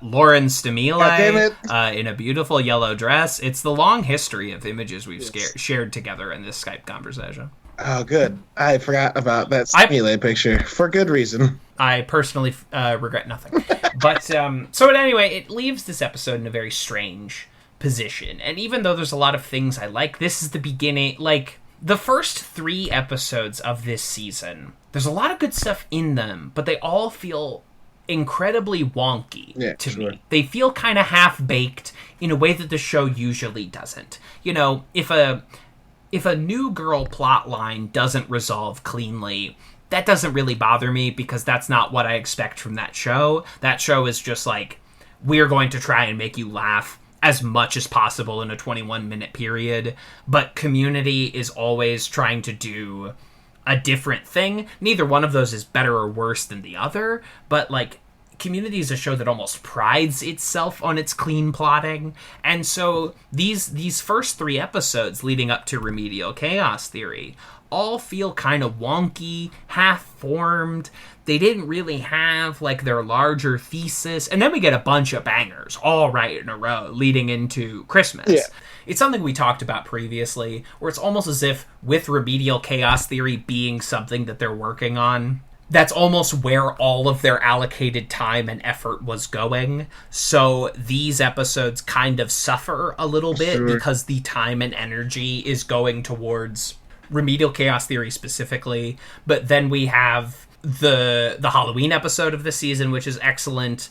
Lauren Stamile in a beautiful yellow dress. It's the long history of images we've shared together in this Skype conversation. Oh, good. I forgot about that Stamile picture for good reason. I personally regret nothing. But so anyway, it leaves this episode in a very strange position. And even though there's a lot of things I like, this is the beginning. Like, the first 3 episodes of this season, there's a lot of good stuff in them, but they all feel incredibly wonky to me. They feel kind of half-baked in a way that the show usually doesn't. You know, if a new girl plot line doesn't resolve cleanly, that doesn't really bother me, because that's not what I expect from that show. That show is just like, we're going to try and make you laugh as much as possible in a 21-minute period, but Community is always trying to do a different thing. Neither one of those is better or worse than the other, but like, Community is a show that almost prides itself on its clean plotting, and so these first 3 episodes leading up to Remedial Chaos Theory all feel kind of wonky, half-formed. They didn't really have, like, their larger thesis. And then we get a bunch of bangers all right in a row leading into Christmas. Yeah. It's something we talked about previously, where it's almost as if with Remedial Chaos Theory being something that they're working on, that's almost where all of their allocated time and effort was going. So these episodes kind of suffer a little bit because the time and energy is going towards Remedial Chaos Theory specifically. But then we have the Halloween episode of the season, which is excellent.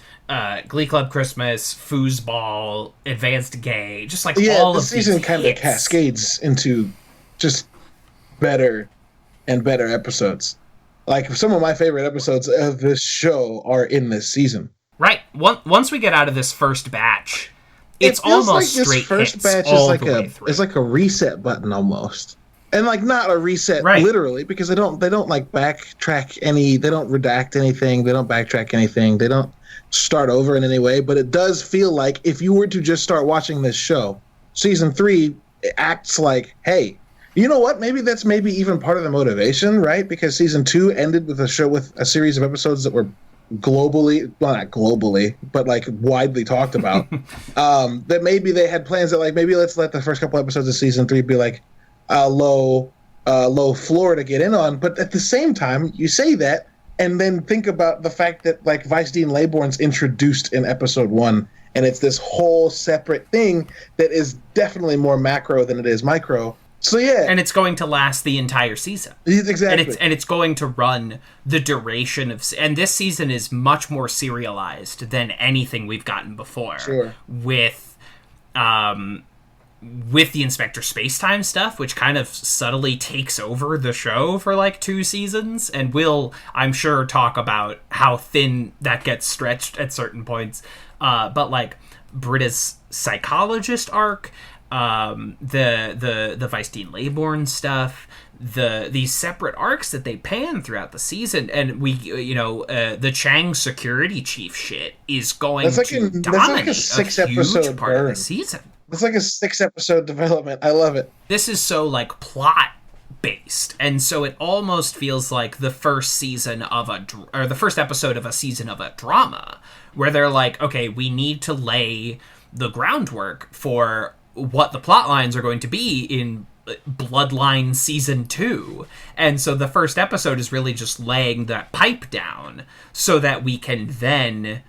Glee Club Christmas, Foosball, Advanced Gay, just like all of these. The season kind of cascades into just better and better episodes. Like, some of my favorite episodes of this show are in this season. Right. Once we get out of this first batch, it's almost like straight first hits batch all the way through. It's like a reset button almost. And like, not a reset literally, because they don't like backtrack any, they don't redact anything, they don't backtrack anything, they don't start over in any way, but it does feel like if you were to just start watching this show, season 3 acts like, hey, you know what? Maybe that's even part of the motivation, right? Because season 2 ended with a series of episodes that were globally, well, not globally, but like widely talked about. That maybe they had plans that like, maybe let's let the first couple episodes of season 3 be like low floor to get in on. But at the same time, you say that, and then think about the fact that like Vice Dean Laybourne's introduced in episode 1, and it's this whole separate thing that is definitely more macro than it is micro. So yeah, and it's going to last the entire season. Exactly, and it's going to run the duration of. And this season is much more serialized than anything we've gotten before. Sure. With the Inspector Spacetime stuff, which kind of subtly takes over the show for like 2 seasons, and we'll, I'm sure, talk about how thin that gets stretched at certain points. But like Britta's psychologist arc, the Weisstein Laybourne stuff, these separate arcs that they pan throughout the season, and the Chang security chief shit is going to dominate a huge part of the season. It's like a 6-episode development. I love it. This is so like plot based, and so it almost feels like the first season of the first episode of a season of a drama, where they're like, okay, we need to lay the groundwork for what the plot lines are going to be in Bloodline Season 2. And so the first episode is really just laying that pipe down so that we can then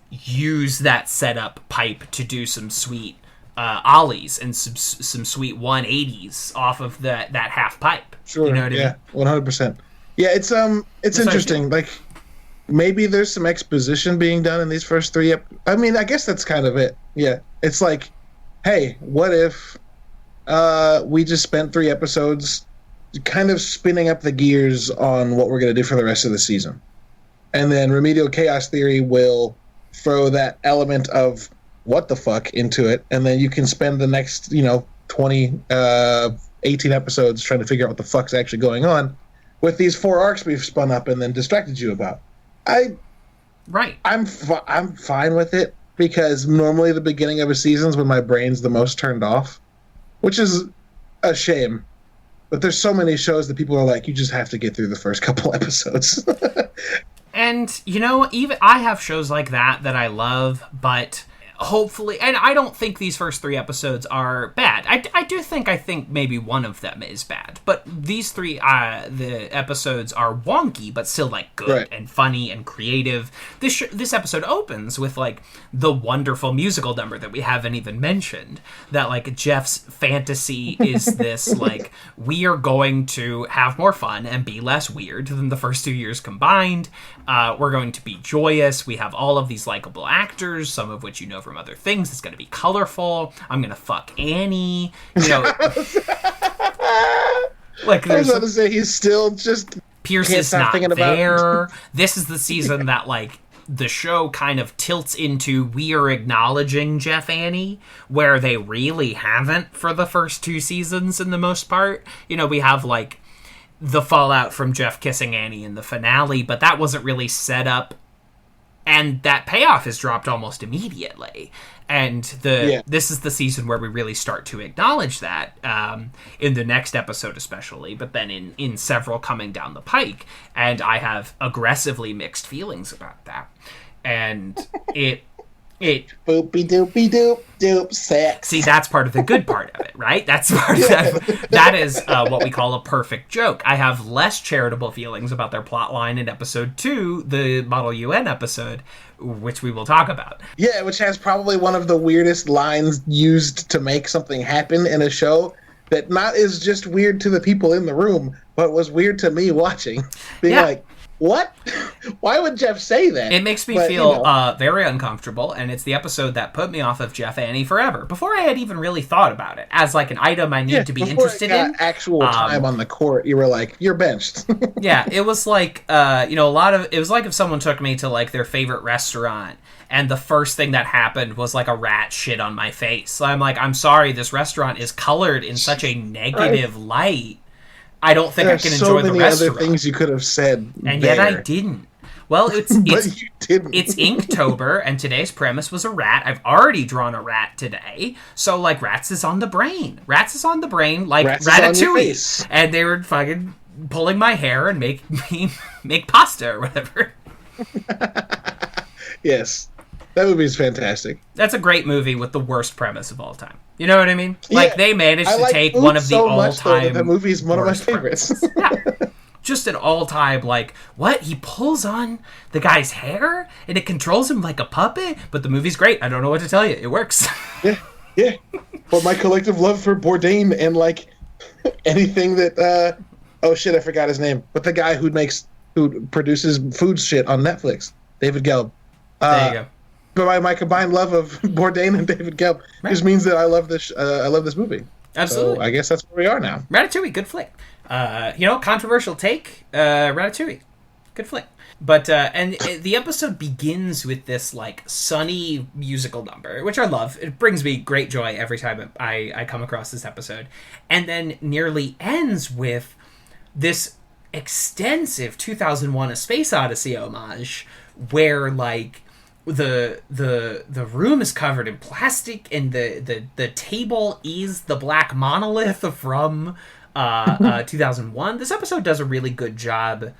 use that setup pipe to do some sweet ollies and some sweet 180s off of that half pipe. Sure, you know what I mean? 100%. Yeah, it's interesting. Like, maybe there's some exposition being done in these first 3 I mean, I guess that's kind of it. Yeah, it's like, hey, what if we just spent 3 episodes kind of spinning up the gears on what we're going to do for the rest of the season. And then Remedial Chaos Theory will throw that element of what the fuck into it, and then you can spend the next, 20, 18 episodes trying to figure out what the fuck's actually going on with these 4 arcs we've spun up and then distracted you about. I'm fine with it, because normally the beginning of a season is when my brain's the most turned off, which is a shame. But there's so many shows that people are like, you just have to get through the first couple episodes. And, even I have shows like that I love, but hopefully, and I don't think these first 3 episodes are bad. I think maybe one of them is bad, but these 3 the episodes are wonky but still like good and funny and creative. This episode opens with like the wonderful musical number that we haven't even mentioned, that like Jeff's fantasy is this like, we are going to have more fun and be less weird than the first 2 years combined. We're going to be joyous. We have all of these likable actors, some of which from other things. It's going to be colorful. I'm going to fuck Annie. Like, I was about to say, he's still just Pierce is not there. This is the season that like the show kind of tilts into, we are acknowledging Jeff Annie, where they really haven't for the first 2 seasons in the most part. We have like the fallout from Jeff kissing Annie in the finale, but that wasn't really set up, and that payoff is dropped almost immediately. And this is the season where we really start to acknowledge that, in the next episode especially, but then in several coming down the pike. And I have aggressively mixed feelings about that. And it boopy doopy doop doop sex. See, that's part of the good part of it, right? That's part of that. That is what we call a perfect joke. I have less charitable feelings about their plot line in episode 2, the Model UN episode, which we will talk about. Yeah, which has probably one of the weirdest lines used to make something happen in a show that not is just weird to the people in the room, but was weird to me watching. Being like, what? Why would Jeff say that? It makes me feel very uncomfortable, and it's the episode that put me off of Jeff Annie forever, before I had even really thought about it as like an item I need to be interested in. Actual time on the court, you were like, you're benched. Yeah, it was like it was like if someone took me to like their favorite restaurant, and the first thing that happened was like a rat shit on my face. So I'm like, I'm sorry, this restaurant is colored in such a negative light. I don't think I can enjoy the restaurant. There's so many other things you could have said, and yet I didn't. Well, it's you didn't. It's Inktober, and today's premise was a rat. I've already drawn a rat today, so like rats is on the brain. Rats is on the brain, like rats Ratatouille, and they were fucking pulling my hair and make me make pasta or whatever. Yes. That movie is fantastic. That's a great movie with the worst premise of all time. You know what I mean? Like, they managed to take one of the all-time... The movie's one of my favorites. Yeah. Just an all-time, like, what? He pulls on the guy's hair, and it controls him like a puppet? But the movie's great. I don't know what to tell you. It works. Yeah. But my collective love for Bourdain and, like, anything that... oh, shit, I forgot his name. But the guy who produces food shit on Netflix. David Gelb. There you go. But my combined love of Bourdain and David Gelb just means that I love this movie. Absolutely. So I guess that's where we are now. Ratatouille, good flick. Controversial take. Ratatouille, Good flick. But the episode begins with this like sunny musical number, which I love. It brings me great joy every time I come across this episode, and then nearly ends with this extensive 2001: A Space Odyssey homage, where like the room is covered in plastic, and the table is the black monolith from 2001. This episode does a really good job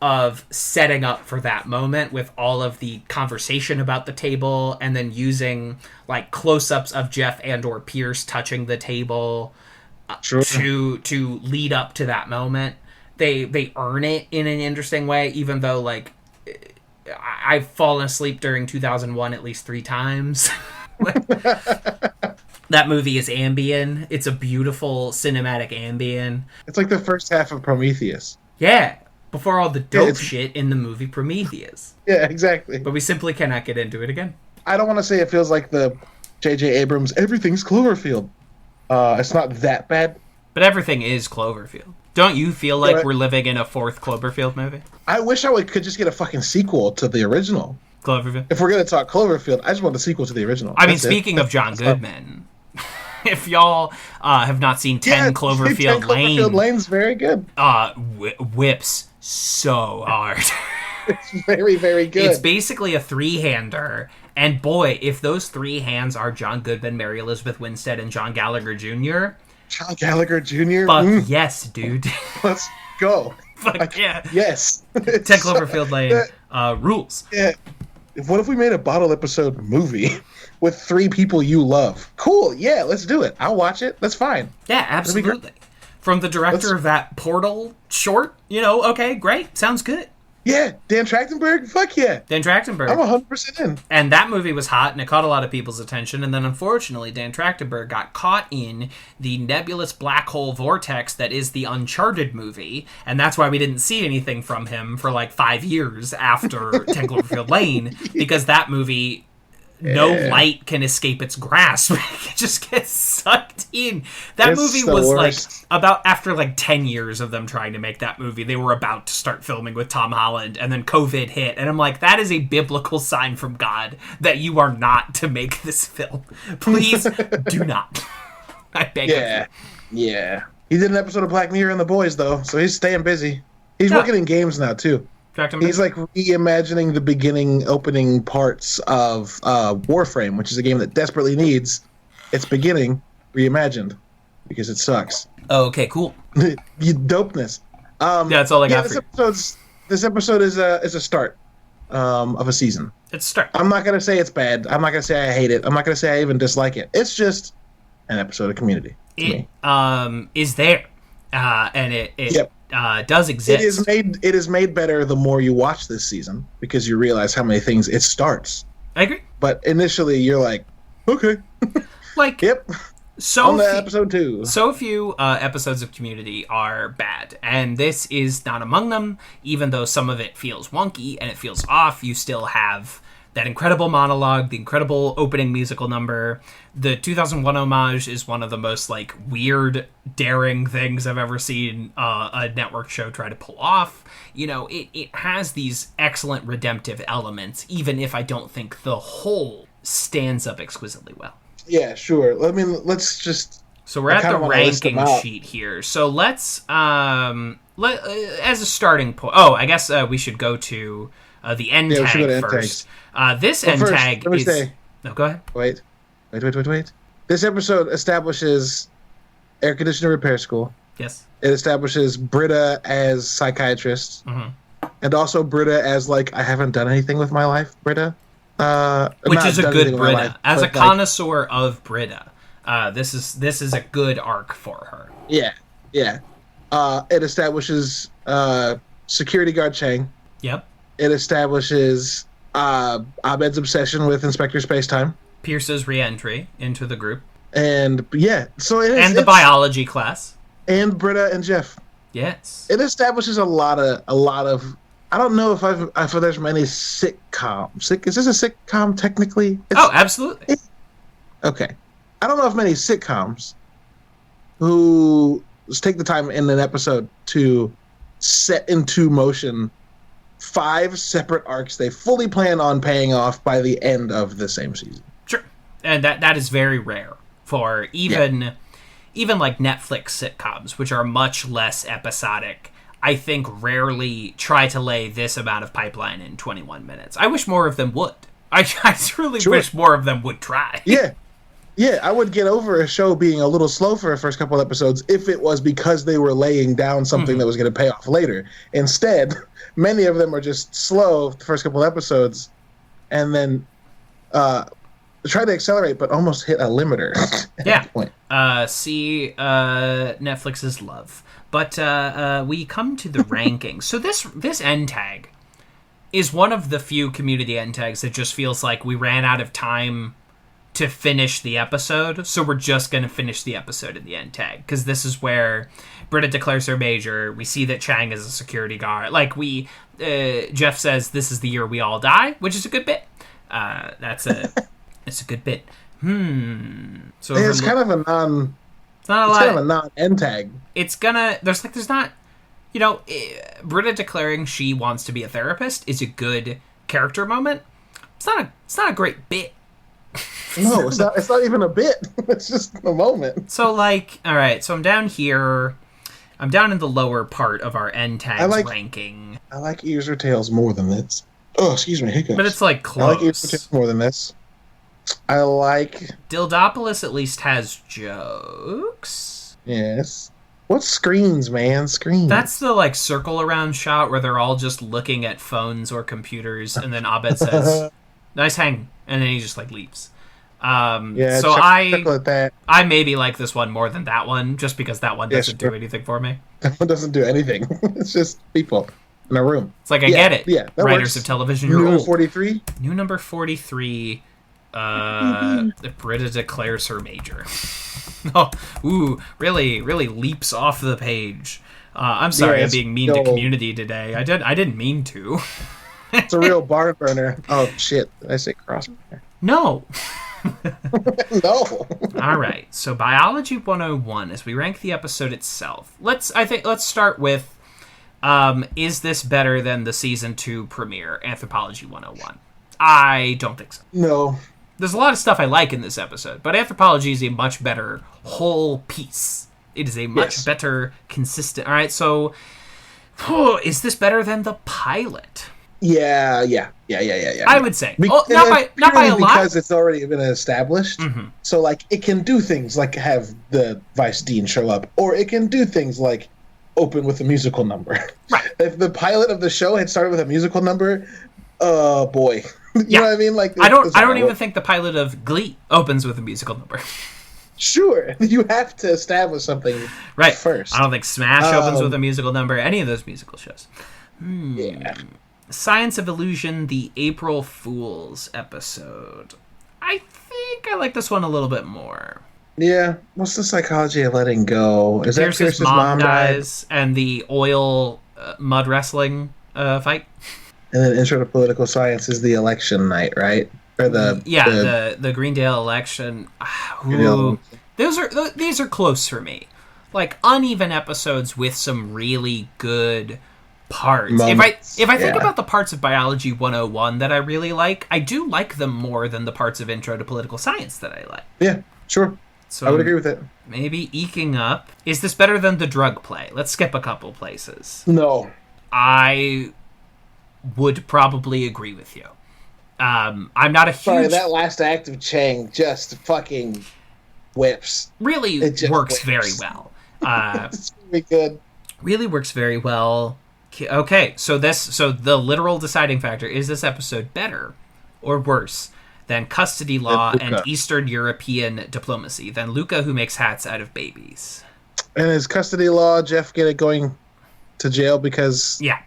of setting up for that moment with all of the conversation about the table, and then using like close-ups of Jeff and or Pierce touching the table to lead up to that moment. They earn it in an interesting way, even though like I've fallen asleep during 2001 at least 3 times. That movie is Ambien. It's a beautiful cinematic Ambien. It's like the first half of Prometheus. Yeah. Before all the dope shit in the movie Prometheus. Yeah, exactly. But we simply cannot get into it again. I don't want to say it feels like the J.J. Abrams, everything's Cloverfield. It's not that bad. But everything is Cloverfield. Don't you feel like we're living in a 4th Cloverfield movie? I wish could just get a fucking sequel to the original. Cloverfield? If we're going to talk Cloverfield, I just want a sequel to the original. I mean, speaking of John Goodman... If y'all have not seen 10 Cloverfield Lane... 10 Cloverfield Lane's very good. Whips so hard. It's very, very good. It's basically a 3-hander. And boy, if those 3 hands are John Goodman, Mary Elizabeth Winstead, and John Gallagher Jr. John Gallagher Jr.? Fuck yes, dude. Let's go. Fuck yeah. Yes. 10 Cloverfield Lane rules. Yeah. What if we made a bottle episode movie with 3 people you love? Cool. Yeah, let's do it. I'll watch it. That's fine. Yeah, absolutely. From the director of that Portal short, okay, great. Sounds good. Yeah, Dan Trachtenberg? Fuck yeah. Dan Trachtenberg. I'm 100% in. And that movie was hot, and it caught a lot of people's attention, and then unfortunately, Dan Trachtenberg got caught in the nebulous black hole vortex that is the Uncharted movie, and that's why we didn't see anything from him for like 5 years after 10 Cloverfield Lane, because that movie... No light can escape its grasp. It just gets sucked in. That movie was worst. After 10 years of them trying to make that movie, they were about to start filming with Tom Holland, and then COVID hit. And I'm like, that is a biblical sign from God that you are not to make this film. Please do not. I beg of you. Yeah. He did an episode of Black Mirror and The Boys, though, so he's staying busy. He's working in games now, too. He's reimagining the opening parts of Warframe, which is a game that desperately needs its beginning reimagined because it sucks. Oh, okay, cool. You dopeness. That's all I got for you. This episode is a start of a season. It's a start. I'm not gonna say it's bad. I'm not gonna say I hate it. I'm not gonna say I even dislike it. It's just an episode of Community. It is there, and it does exist. It is made better the more you watch this season because you realize how many things it starts. I agree. But initially, you're like, okay, yep. So episode 2. So few episodes of Community are bad, and this is not among them. Even though some of it feels wonky and it feels off, you still have that incredible monologue, the incredible opening musical number. The 2001 homage is one of the most weird, daring things I've ever seen a network show try to pull off. It has these excellent redemptive elements, even if I don't think the whole stands up exquisitely well. Yeah, sure. I mean, let's just... So we're at the ranking sheet here. So let's, as a starting point... Oh, I guess we should go to the end tag first. This end tag is... No, go ahead. Wait. This episode establishes Air Conditioner Repair School. Yes. It establishes Britta as psychiatrist. Mm-hmm. And also Britta as, I haven't done anything with my life, Britta. Which is a good Britta. As a connoisseur of Britta, this is a good arc for her. Yeah. It establishes security guard Chang. Yep. It establishes Abed's obsession with Inspector Spacetime. Pierce's re-entry into the group. And, so it is... And the biology class. And Britta and Jeff. Yes. It establishes a lot of... I don't know if there's many sitcoms. Is this a sitcom, technically? Absolutely. Okay. I don't know if many sitcoms who take the time in an episode to set into motion 5 separate arcs they fully plan on paying off by the end of the same season. Sure. And that is very rare for even like Netflix sitcoms, which are much less episodic. I think rarely try to lay this amount of pipeline in 21 minutes. I wish more of them would. I truly wish more of them would try. Yeah, I would get over a show being a little slow for the first couple of episodes if it was because they were laying down something that was going to pay off later. Instead, many of them are just slow the first couple of episodes and then try to accelerate but almost hit a limiter at that point. See Netflix's love. But we come to the rankings. So this end tag is one of the few community end tags that just feels like we ran out of time to finish the episode, so we're just going to finish the episode in the end tag, because this is where Britta declares her major. We see that Chang is a security guard. Like, Jeff says, this is the year we all die, which is a good bit. It's a good bit. So it's kind of a non... It's kind of a non-end tag. It's gonna... There's not... You know, Britta declaring she wants to be a therapist is a good character moment. It's not a great bit. No, it's not even a bit. It's just a moment. So, like, all right, so I'm down here. I'm down in the lower part of our end tags ranking. I like ears or tails more than this. Oh, excuse me, hiccups. But it's, like, close. I like ears or tails more than this. I like... Dildopolis at least has jokes. Yes. What screens, man? Screens. That's the, like, circle around shot where they're all just looking at phones or computers, and then Abed says, nice hang, and then he just, like, leaves. So I maybe like this one more than that one, just because that one doesn't do anything for me. That one doesn't do anything. It's just people in a room. It's like, I get it. Yeah, that Writers works. of television, New you're number old. 43? New number 43, Britta declares her major. Really, really leaps off the page. I'm sorry, I'm being mean to community today. I didn't mean to. It's a real barn burner. Oh, shit. Did I say crossburner? No. No. All right. So Biology 101, as we rank the episode itself. Let's start with is this better than the season 2 premiere, Anthropology 101? I don't think so. No. There's a lot of stuff I like in this episode, but Anthropology is a much better whole piece. It is a much better consistent. All right. So is this better than the pilot? Yeah. I would say. Not by a lot. Because it's already been established. Mm-hmm. So, like, it can do things like have the Vice Dean show up, or it can do things like open with a musical number. Right. If the pilot of the show had started with a musical number, oh, boy. You know what I mean? Like, I don't even think the pilot of Glee opens with a musical number. Sure. You have to establish something first. I don't think Smash opens with a musical number, any of those musical shows. Yeah. Science of Illusion, the April Fool's episode. I think I like this one a little bit more. Yeah. What's the psychology of letting go? Is that Pierce's mom dies and the oil mud wrestling fight? And then Intro to Political Science is the election night, right? Or the Greendale election. Ooh, these are close for me. Like uneven episodes with some really good parts. Moments. If I think about the parts of Biology 101 that I really like, I do like them more than the parts of Intro to Political Science that I like. Yeah, sure. So I would agree with it. Maybe eking up. Is this better than the drug play? Let's skip a couple places. No. I would probably agree with you. I'm not a huge... Sorry, that last act of Chang just fucking whips. Really works very well. It's really good. Really works very well. Okay, so the literal deciding factor, is this episode better or worse than Custody Law and Eastern European Diplomacy, than Luca Who Makes Hats Out of Babies? And is Custody Law Jeff get it going to jail because... Yeah.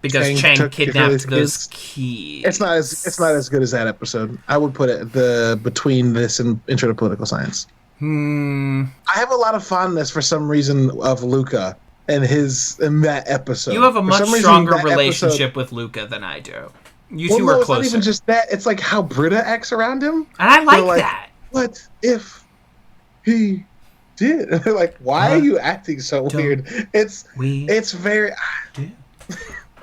Because Chang kidnapped those keys. It's not as good as that episode. I would put it between this and Intro to Political Science. I have a lot of fondness for some reason of Luca and that episode. You have a much stronger relationship with Luca than I do. You two are closer. It's not even just that. It's like how Britta acts around him. And I like that. What if he did? They're like, why are you acting so weird? It's very...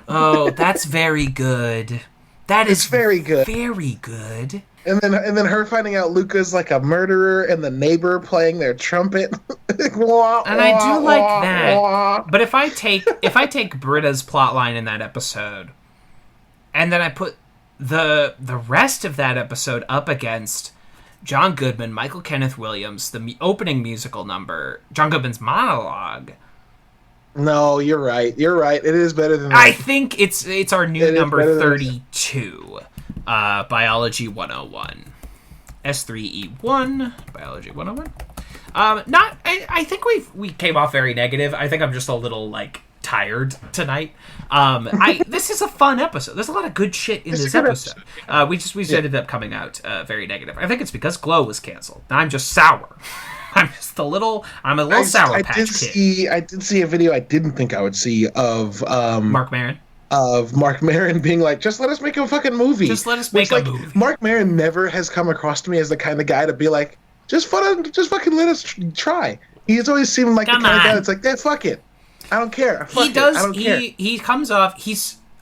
Oh, that's very good. That is very good. Very good. And then her finding out Luca's like a murderer and the neighbor playing their trumpet. And I do like that. But if I take Britta's plotline in that episode, and then I put the rest of that episode up against John Goodman, Michael Kenneth Williams, the opening musical number, John Goodman's monologue. No, you're right. You're right. It is better than that. I think it's our new number 32. Biology 101. S3E1, Biology 101. I think we came off very negative. I think I'm just a little, like, tired tonight. This is a fun episode. There's a lot of good shit in this episode. We ended up coming out very negative. I think it's because Glow was canceled. I'm just sour. I'm a little sour patch kid. I did see a video I didn't think I would see of Mark Maron. Of Mark Maron being like, just let us make a fucking movie. Just let us make a movie. Mark Maron never has come across to me as the kind of guy to be like, just fucking let us try. He's always seemed like the kind of guy that's like, yeah, fuck it. I don't care. I don't care. He comes off,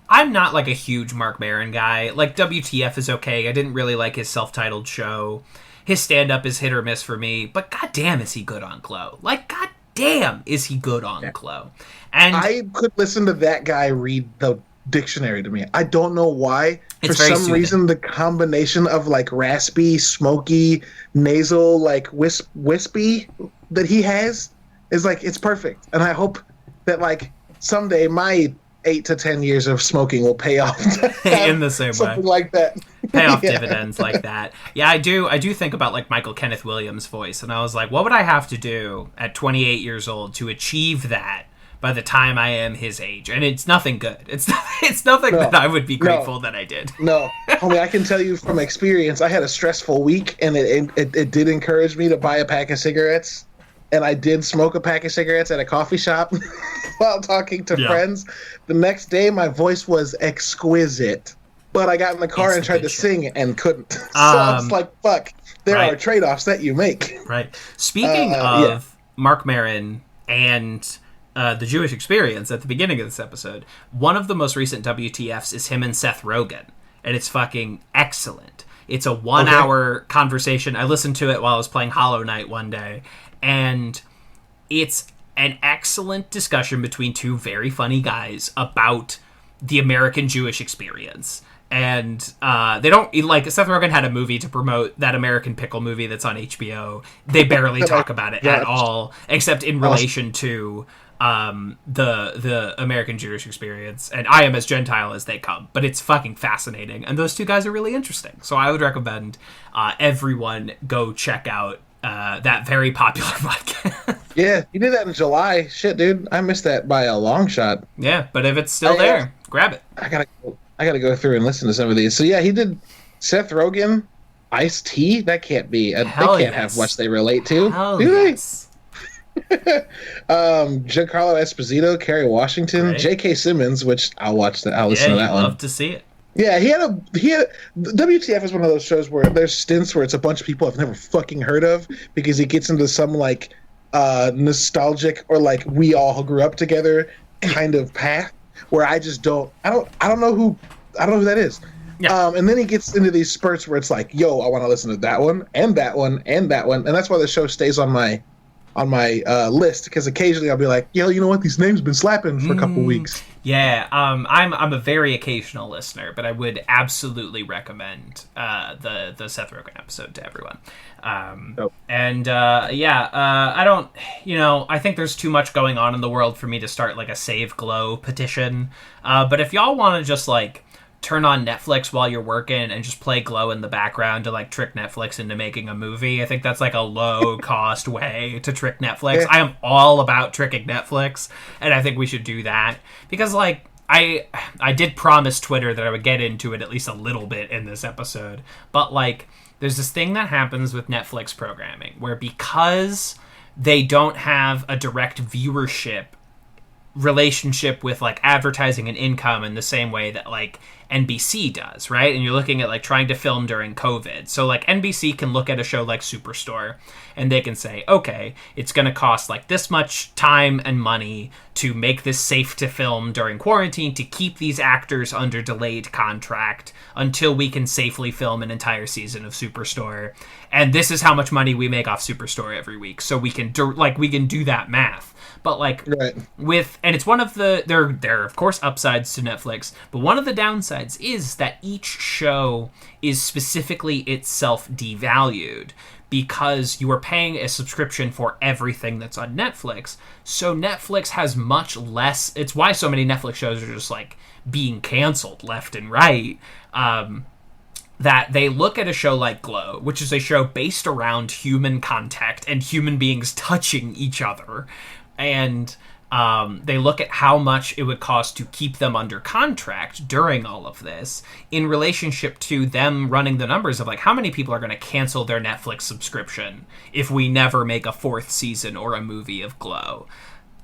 I'm not like a huge Mark Maron guy. Like, WTF is okay. I didn't really like his self-titled show. His stand-up is hit or miss for me, but goddamn is he good on Glow. Like, goddamn is he good on Glow. And I could listen to that guy read the dictionary to me. I don't know why. For some reason, the combination of like raspy, smoky, nasal, like wispy that he has is like, it's perfect. And I hope that like someday my 8 to 10 years of smoking will pay off in the same something like that. Pay off dividends like that. Yeah, I do think about like Michael Kenneth Williams' voice, and I was like, what would I have to do at 28 years old to achieve that by the time I am his age? And it's nothing good. It's nothing that I would be grateful that I did. No, homie, I can tell you from experience, I had a stressful week, and it did encourage me to buy a pack of cigarettes. And I did smoke a pack of cigarettes at a coffee shop while talking to friends. The next day, my voice was exquisite. But I got in the car and tried to sing and couldn't. So I was like, fuck, there are trade-offs that you make. Right. Speaking of Mark Maron and the Jewish experience at the beginning of this episode, one of the most recent WTFs is him and Seth Rogen. And it's fucking excellent. It's a 1-hour conversation. I listened to it while I was playing Hollow Knight one day. And it's an excellent discussion between two very funny guys about the American Jewish experience. And they don't, like, Seth Rogen had a movie to promote that American Pickle movie that's on HBO. They barely talk about it at all, except in relation to the American Jewish experience. And I am as Gentile as they come. But it's fucking fascinating. And those two guys are really interesting. So I would recommend everyone go check out that very popular podcast. Yeah, you did that in July. Shit, dude, I missed that by a long shot. Yeah, but if it's still there, grab it. I gotta go through and listen to some of these. So yeah, he did Seth Rogen, Ice-T. That can't be. They can't have much they relate to. Do they? Giancarlo Esposito, Kerry Washington, J.K. Simmons, which I'll watch that. I'll listen to that one. Love to see it. Yeah, he had WTF is one of those shows where there's stints where it's a bunch of people I've never fucking heard of because he gets into some like nostalgic or like we all grew up together kind of path where I just don't know who that is. Yeah. And then he gets into these spurts where it's like, yo, I want to listen to that one and that one and that one, and that's why the show stays on my list, because occasionally I'll be like, yo, you know what? These names been slapping for a couple weeks. Yeah, I'm a very occasional listener, but I would absolutely recommend the Seth Rogen episode to everyone. I don't, I think there's too much going on in the world for me to start like a Save Glow petition. But if y'all want to just like turn on Netflix while you're working and just play Glow in the background to like trick Netflix into making a movie, I think that's like a low cost way to trick Netflix. I am all about tricking Netflix, and I think we should do that because like I did promise Twitter that I would get into it at least a little bit in this episode, but like there's this thing that happens with Netflix programming where because they don't have a direct viewership relationship with like advertising and income in the same way that like NBC does, right? And you're looking at like trying to film during COVID. So like NBC can look at a show like Superstore and they can say, okay, it's going to cost like this much time and money to make this safe to film during quarantine, to keep these actors under delayed contract until we can safely film an entire season of Superstore. And this is how much money we make off Superstore every week. So we can do that math. But like right. and it's one of the there are of course upsides to Netflix, but one of the downsides is that each show is specifically itself devalued because you are paying a subscription for everything that's on Netflix. So Netflix has much less. It's why so many Netflix shows are just like being canceled left and right. That they look at a show like Glow, which is a show based around human contact and human beings touching each other. And they look at how much it would cost to keep them under contract during all of this in relationship to them running the numbers of like how many people are going to cancel their Netflix subscription if we never make a 4th season or a movie of Glow.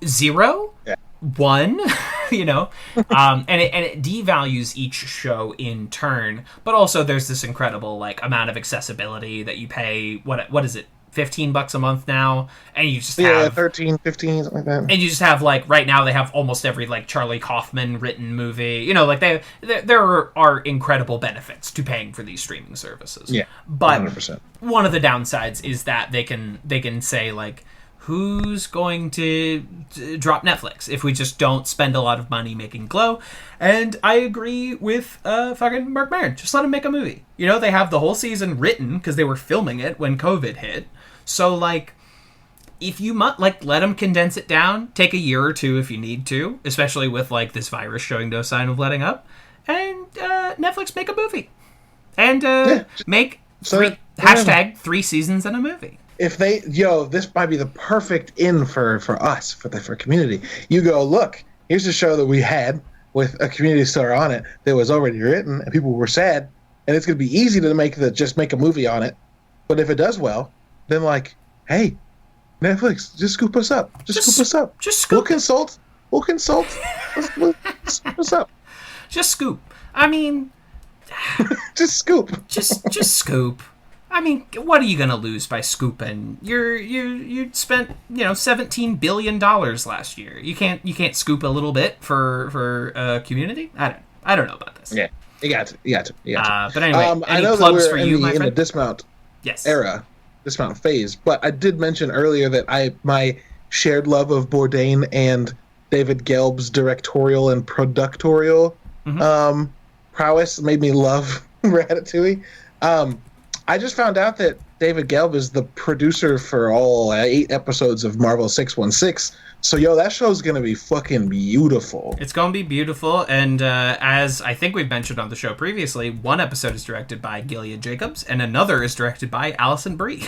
0? Yeah. 1? And it devalues each show in turn. But also there's this incredible like amount of accessibility that you pay. What is it? $15 a month now, and you just have 13, 15, something like that. And you just have like right now they have almost every like Charlie Kaufman written movie. Like there are incredible benefits to paying for these streaming services. Yeah, but 100%. One of the downsides is that they can say like, who's going to drop Netflix if we just don't spend a lot of money making Glow? And I agree with fucking Mark Maron. Just let him make a movie. They have the whole season written because they were filming it when COVID hit. So, like, if you let them condense it down, take a year or two if you need to, especially with, like, this virus showing no sign of letting up, and Netflix make a movie. And make hashtag 3 seasons and a movie. If this might be the perfect in for us, for community. You go, look, here's a show that we had with a community star on it that was already written, and people were sad, and it's going to be easy to just make a movie on it. But if it does well, then like, hey, Netflix, just scoop us up. Just scoop us up. Just scoop. We'll consult. Let's scoop us up. Just scoop. I mean, just scoop. Just scoop. I mean, what are you gonna lose by scooping? You spent $17 billion last year. You can't scoop a little bit for a community. I don't know about this. Yeah, you got to. But anyway, I know plugs that for we're you, my in friend? the dismount era. Dismount phase, but I did mention earlier that my shared love of Bourdain and David Gelb's directorial and productorial prowess made me love Ratatouille. I just found out that David Gelb is the producer for all 8 episodes of Marvel 616. So, that show's going to be fucking beautiful. It's going to be beautiful, and as I think we've mentioned on the show previously, one episode is directed by Gilead Jacobs, and another is directed by Alison Brie.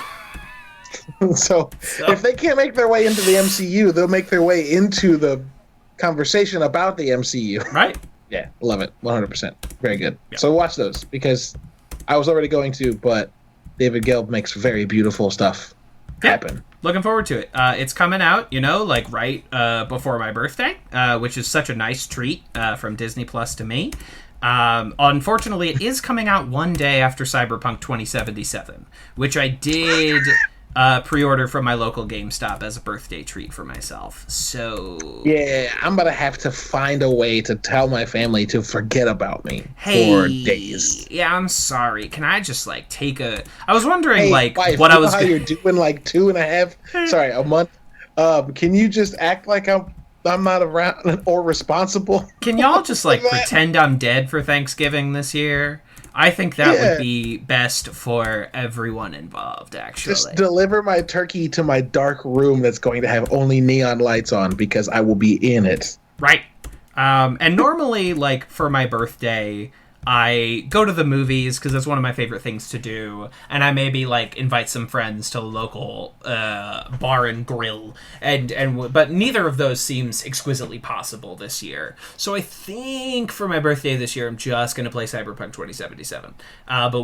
so, if they can't make their way into the MCU, they'll make their way into the conversation about the MCU. Right. Yeah, love it. 100%. Very good. Yeah. So watch those, because I was already going to, but David Gelb makes very beautiful stuff happen. Looking forward to it. It's coming out, right before my birthday, which is such a nice treat from Disney Plus to me. Unfortunately, it is coming out one day after Cyberpunk 2077, which I did pre-order from my local GameStop as a birthday treat for myself. So yeah, I'm gonna have to find a way to tell my family to forget about me for days. Yeah, I'm sorry. Can I just take a? I was wondering wife, what I was. How you're doing 2.5? Sorry, a month. Can you just act like I'm not around or responsible? Can y'all just pretend I'm dead for Thanksgiving this year? I think that would be best for everyone involved, actually. Just deliver my turkey to my dark room that's going to have only neon lights on because I will be in it. Right. And normally, for my birthday, I go to the movies because that's one of my favorite things to do. And I maybe, invite some friends to the local bar and grill. But neither of those seems exquisitely possible this year. So I think for my birthday this year, I'm just going to play Cyberpunk 2077. But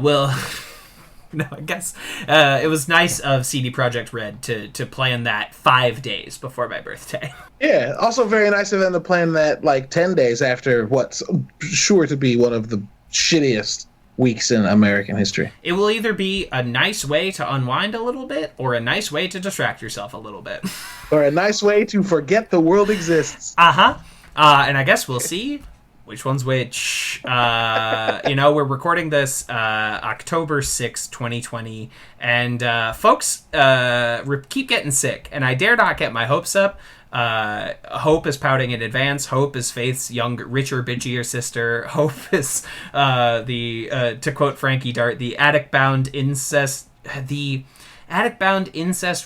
No, I guess it was nice of CD Projekt Red to plan that 5 days before my birthday. Yeah, also very nice of them to plan that like 10 days after what's sure to be one of the shittiest weeks in American history. It will either be a nice way to unwind a little bit or a nice way to distract yourself a little bit. Or a nice way to forget the world exists. And I guess we'll see which one's which. We're recording this October 6th, 2020. And folks keep getting sick. And I dare not get my hopes up. Hope is pouting in advance. Hope is Faith's younger, richer, bitchier sister. Hope is to quote Frankie Dart, the attic-bound incest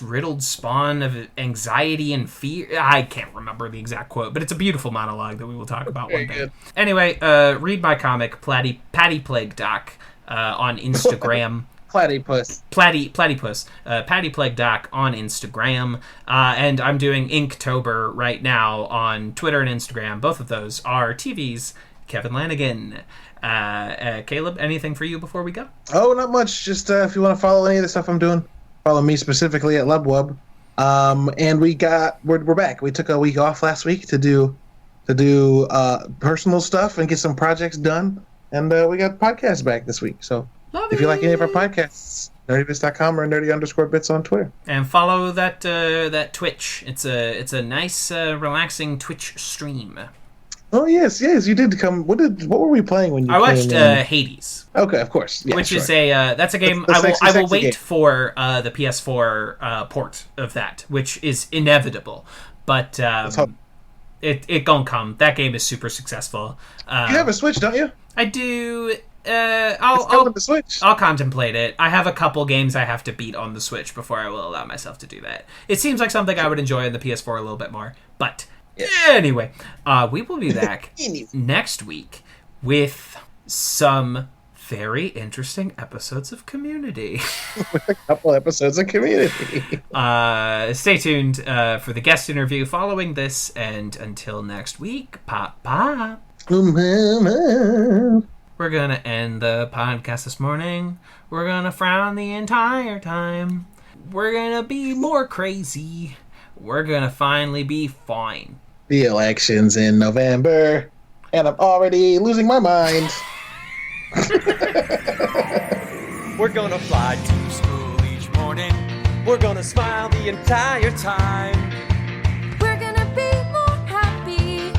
riddled spawn of anxiety and fear. I can't remember the exact quote, but it's a beautiful monologue that we will talk about one day. Good. Anyway, read my comic, Patty Plague Doc, on Instagram. Platypus. Platypus. Patty Plague Doc on Instagram. And I'm doing Inktober right now on Twitter and Instagram. Both of those are TV's Kevin Lanigan. Caleb, anything for you before we go? Oh, not much. Just if you want to follow any of the stuff I'm doing, follow me specifically at Lubwub. And we're back. We took a week off last week to do personal stuff and get some projects done. And we got podcasts back this week. So if you like any of our podcasts, nerdybits.com or nerdy_bits on Twitter. And follow that Twitch. It's a nice, relaxing Twitch stream. Oh yes, you did come. What were we playing when you? I watched Hades. Okay, of course. Yeah, which is that's a game. I will wait for the PS4 port of that, which is inevitable. But it gonna come. That game is super successful. You have a Switch, don't you? I do. I'll contemplate it. I have a couple games I have to beat on the Switch before I will allow myself to do that. It seems like something I would enjoy on the PS4 a little bit more, but. Anyway, we will be back next week with some very interesting episodes of Community. With a couple episodes of Community. Stay tuned for the guest interview following this, and until next week, pop. We're gonna end the podcast this morning. We're gonna frown the entire time. We're gonna be more crazy. We're gonna finally be fine. The election's in November, and I'm already losing my mind. We're gonna fly to school each morning. We're gonna smile the entire time. We're gonna be more happy.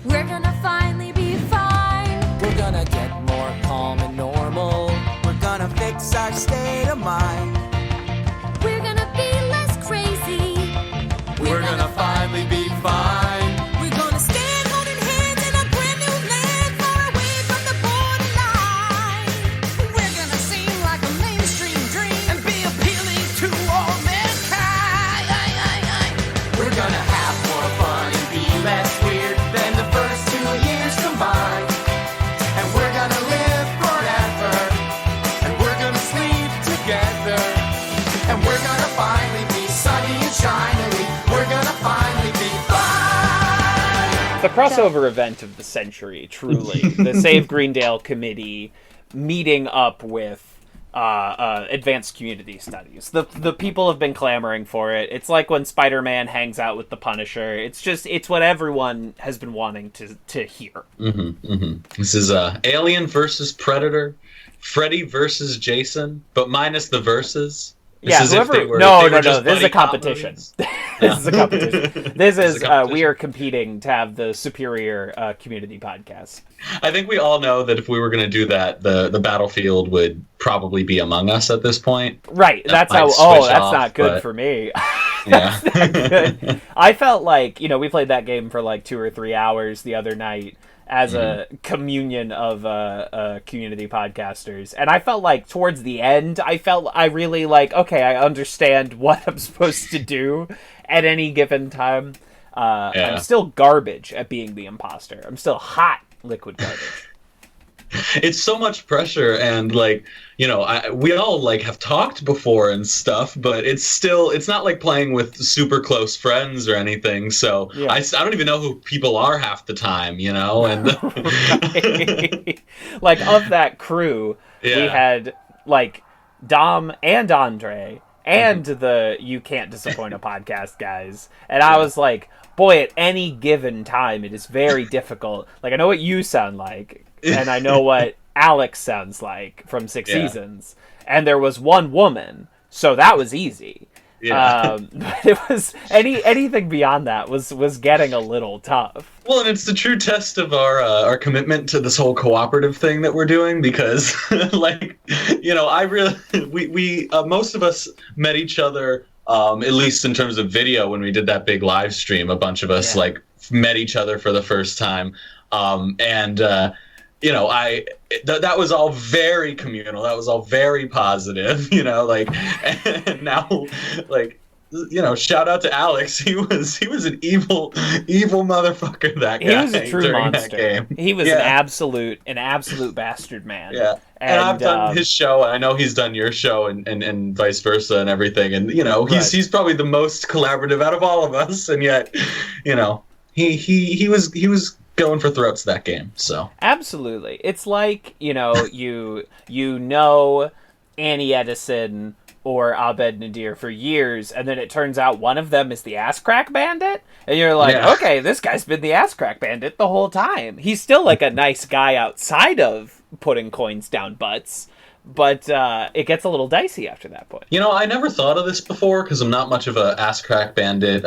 We're gonna finally be fine. We're gonna get more calm and normal. We're gonna fix our state of mind. We're gonna be less crazy. We're gonna finally be fine. We're gonna stand holding hands in a brand new land far away from the borderline. We're gonna seem like a mainstream dream And be appealing to all mankind. We're gonna have more fun and be less weird than the first 2 years combined. And we're gonna live forever. And we're gonna sleep together. And we're gonna finally be sunny and shiny. We're gonna finally be fine. The crossover event of the century, truly. The Save Greendale Committee meeting up with advanced community studies. The people have been clamoring for it. It's like when Spider-Man hangs out with the Punisher. It's what everyone has been wanting to hear. This is Alien versus Predator, Freddy versus Jason, but minus the verses. This is no. This is a competition. This is a competition. This is we are competing to have the superior community podcast. I think we all know that if we were going to do that, the battlefield would probably be Among Us at this point. Right. That's how. Oh, that's not good for me. That's not good. I felt like we played that game for like 2 or 3 hours the other night as a communion of community podcasters. And I felt like towards the end, I really okay, I understand what I'm supposed to do at any given time. I'm still garbage at being the imposter. I'm still hot liquid garbage. It's so much pressure, and we all have talked before and stuff, but it's not like playing with super close friends or anything. So I don't even know who people are half the time, and of that crew, we had Dom and Andre and the You Can't Disappoint a Podcast guys. And I was like, boy, at any given time, it is very difficult. Like, I know what you sound like, and I know what Alex sounds like from 6 seasons. And there was one woman, so that was easy. Yeah. But it was anything beyond that was getting a little tough. Well, and it's the true test of our commitment to this whole cooperative thing that we're doing, because like, you know, we most of us met each other, at least in terms of video, when we did that big live stream. A bunch of us like met each other for the first time, you know, that was all very communal. That was all very positive, you know, like, and now, like, you know, shout out to Alex. He was an evil motherfucker, that guy. He was a true monster. He was an absolute bastard man. Yeah. And I've done his show, and I know he's done your show, and vice versa and everything. And, you know, he's probably the most collaborative out of all of us. And yet, you know, he was going for throats that game. So absolutely, it's like, you know, you know Annie Edison or Abed Nadir for years, and then it turns out one of them is the ass crack bandit, and you're like, okay, this guy's been the ass crack bandit the whole time. He's still like a nice guy outside of putting coins down butts, but it gets a little dicey after that point. You know, I never thought of this before, because I'm not much of a ass crack bandit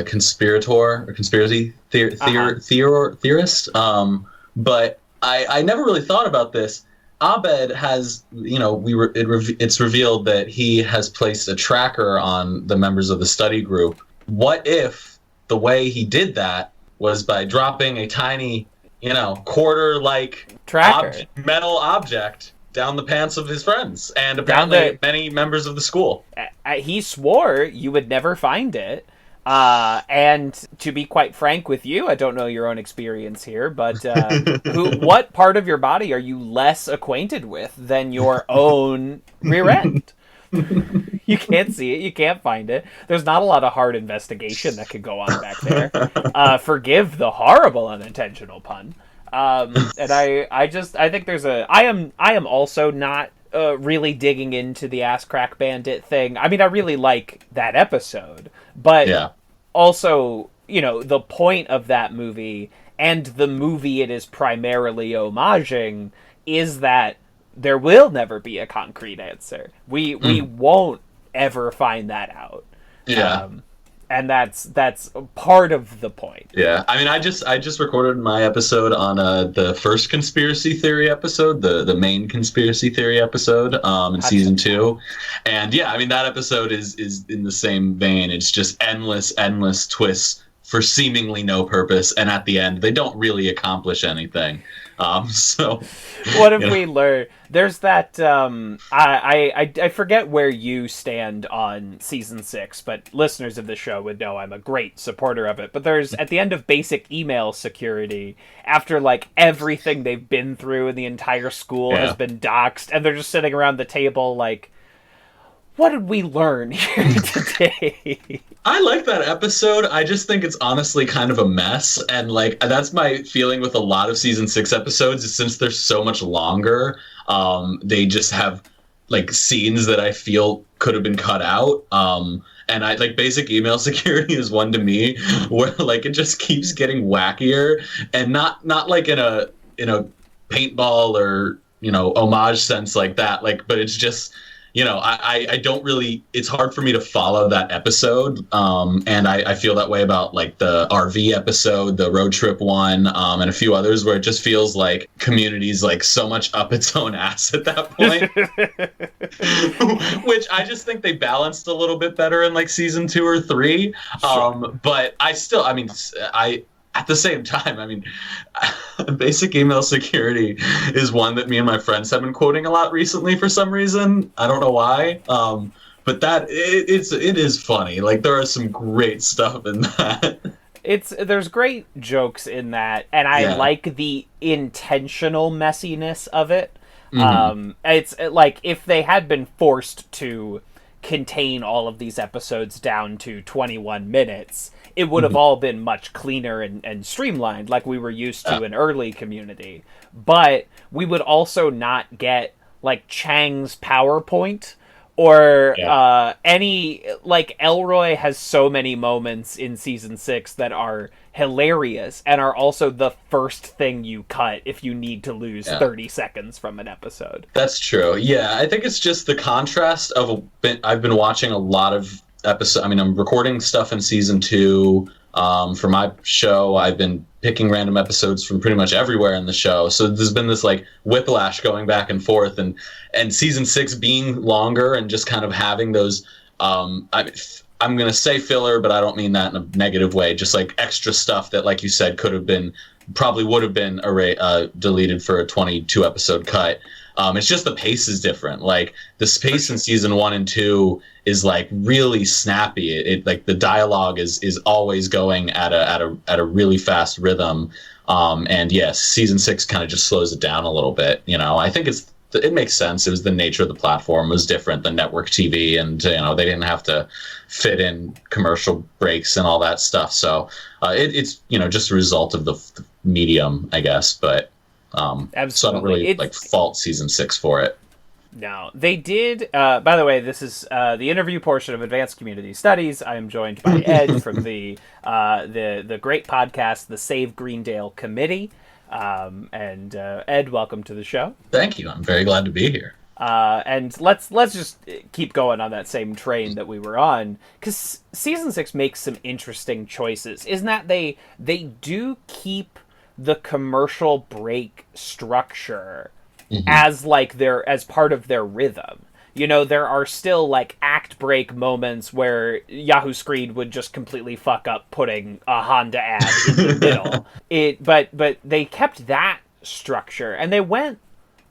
conspirator or conspiracy theorist. But I never really thought about this. Abed has, you know, it's revealed that he has placed a tracker on the members of the study group. What if the way he did that was by dropping a tiny, you know, quarter-like metal object down the pants of his friends, and apparently many members of the school? He swore you would never find it. And to be quite frank with you, I don't know your own experience here, but what part of your body are you less acquainted with than your own rear end? You can't see it. You can't find it. There's not a lot of hard investigation that could go on back there. Forgive the horrible unintentional pun. And I think there's I am also not really digging into the ass crack bandit thing. I mean, I really like that episode, but also, you know, the point of that movie and the movie it is primarily homaging is that there will never be a concrete answer. We won't ever find that out. Yeah. And that's part of the point. Yeah, I mean, I just recorded my episode on the first conspiracy theory episode, the main conspiracy theory episode, in season 2, and yeah, I mean, that episode is in the same vein. It's just endless twists for seemingly no purpose, and at the end, they don't really accomplish anything. So what have we learned? There's that I forget where you stand on season 6, but listeners of the show would know I'm a great supporter of it. But there's, at the end of basic email security, after like everything they've been through and the entire school has been doxxed, and they're just sitting around the table like, what did we learn here today? I like that episode. I just think it's honestly kind of a mess. And like, that's my feeling with a lot of season 6 episodes, is since they're so much longer, they just have like scenes that I feel could have been cut out. And I like basic email security is one to me where like it just keeps getting wackier, and not like in a paintball or, you know, homage sense like that. Like, but it's just, you know, I don't really, it's hard for me to follow that episode. And I feel that way about like the RV episode, the road trip one, and a few others where it just feels like Community's like so much up its own ass at that point. Which I just think they balanced a little bit better in like season 2 or 3. But at the same time, I mean, basic email security is one that me and my friends have been quoting a lot recently for some reason. I don't know why. But that it is funny. Like, there are some great stuff in that. There's great jokes in that, and I like the intentional messiness of it. Mm-hmm. It's like if they had been forced to contain all of these episodes down to 21 minutes, it would have all been much cleaner and streamlined like we were used to in early Community. But we would also not get like Chang's PowerPoint or any, like, Elroy has so many moments in season 6 that are hilarious and are also the first thing you cut if you need to lose 30 seconds from an episode. That's true. Yeah, I think it's just the contrast of I've been watching a lot of episodes. I mean, I'm recording stuff in season 2 for my show. I've been picking random episodes from pretty much everywhere in the show. So there's been this like whiplash going back and forth, and season 6 being longer and just kind of having those I'm going to say filler, but I don't mean that in a negative way. Just like extra stuff that, like you said, probably would have been deleted for a 22 episode cut. It's just the pace is different. Like the pace in season 1 and 2 is like really snappy. It like the dialogue is always going at a really fast rhythm. And yes, season 6 kind of just slows it down a little bit. You know, I think it makes sense. It was the nature of the platform was different than network TV, and they didn't have to fit in commercial breaks and all that stuff. So it's just a result of the medium, I guess. But absolutely, so I don't really fault season 6 for it. No, they did. By the way, this is the interview portion of Advanced Community Studies. I am joined by Ed from the great podcast, the Save Greendale Committee. And Ed, welcome to the show. Thank you. I'm very glad to be here. And let's just keep going on that same train that we were on, because season 6 makes some interesting choices. Isn't that they do keep the commercial break structure as part of their rhythm. There are still like act break moments where Yahoo Screen would just completely fuck up putting a Honda ad in the middle. But they kept that structure, and they went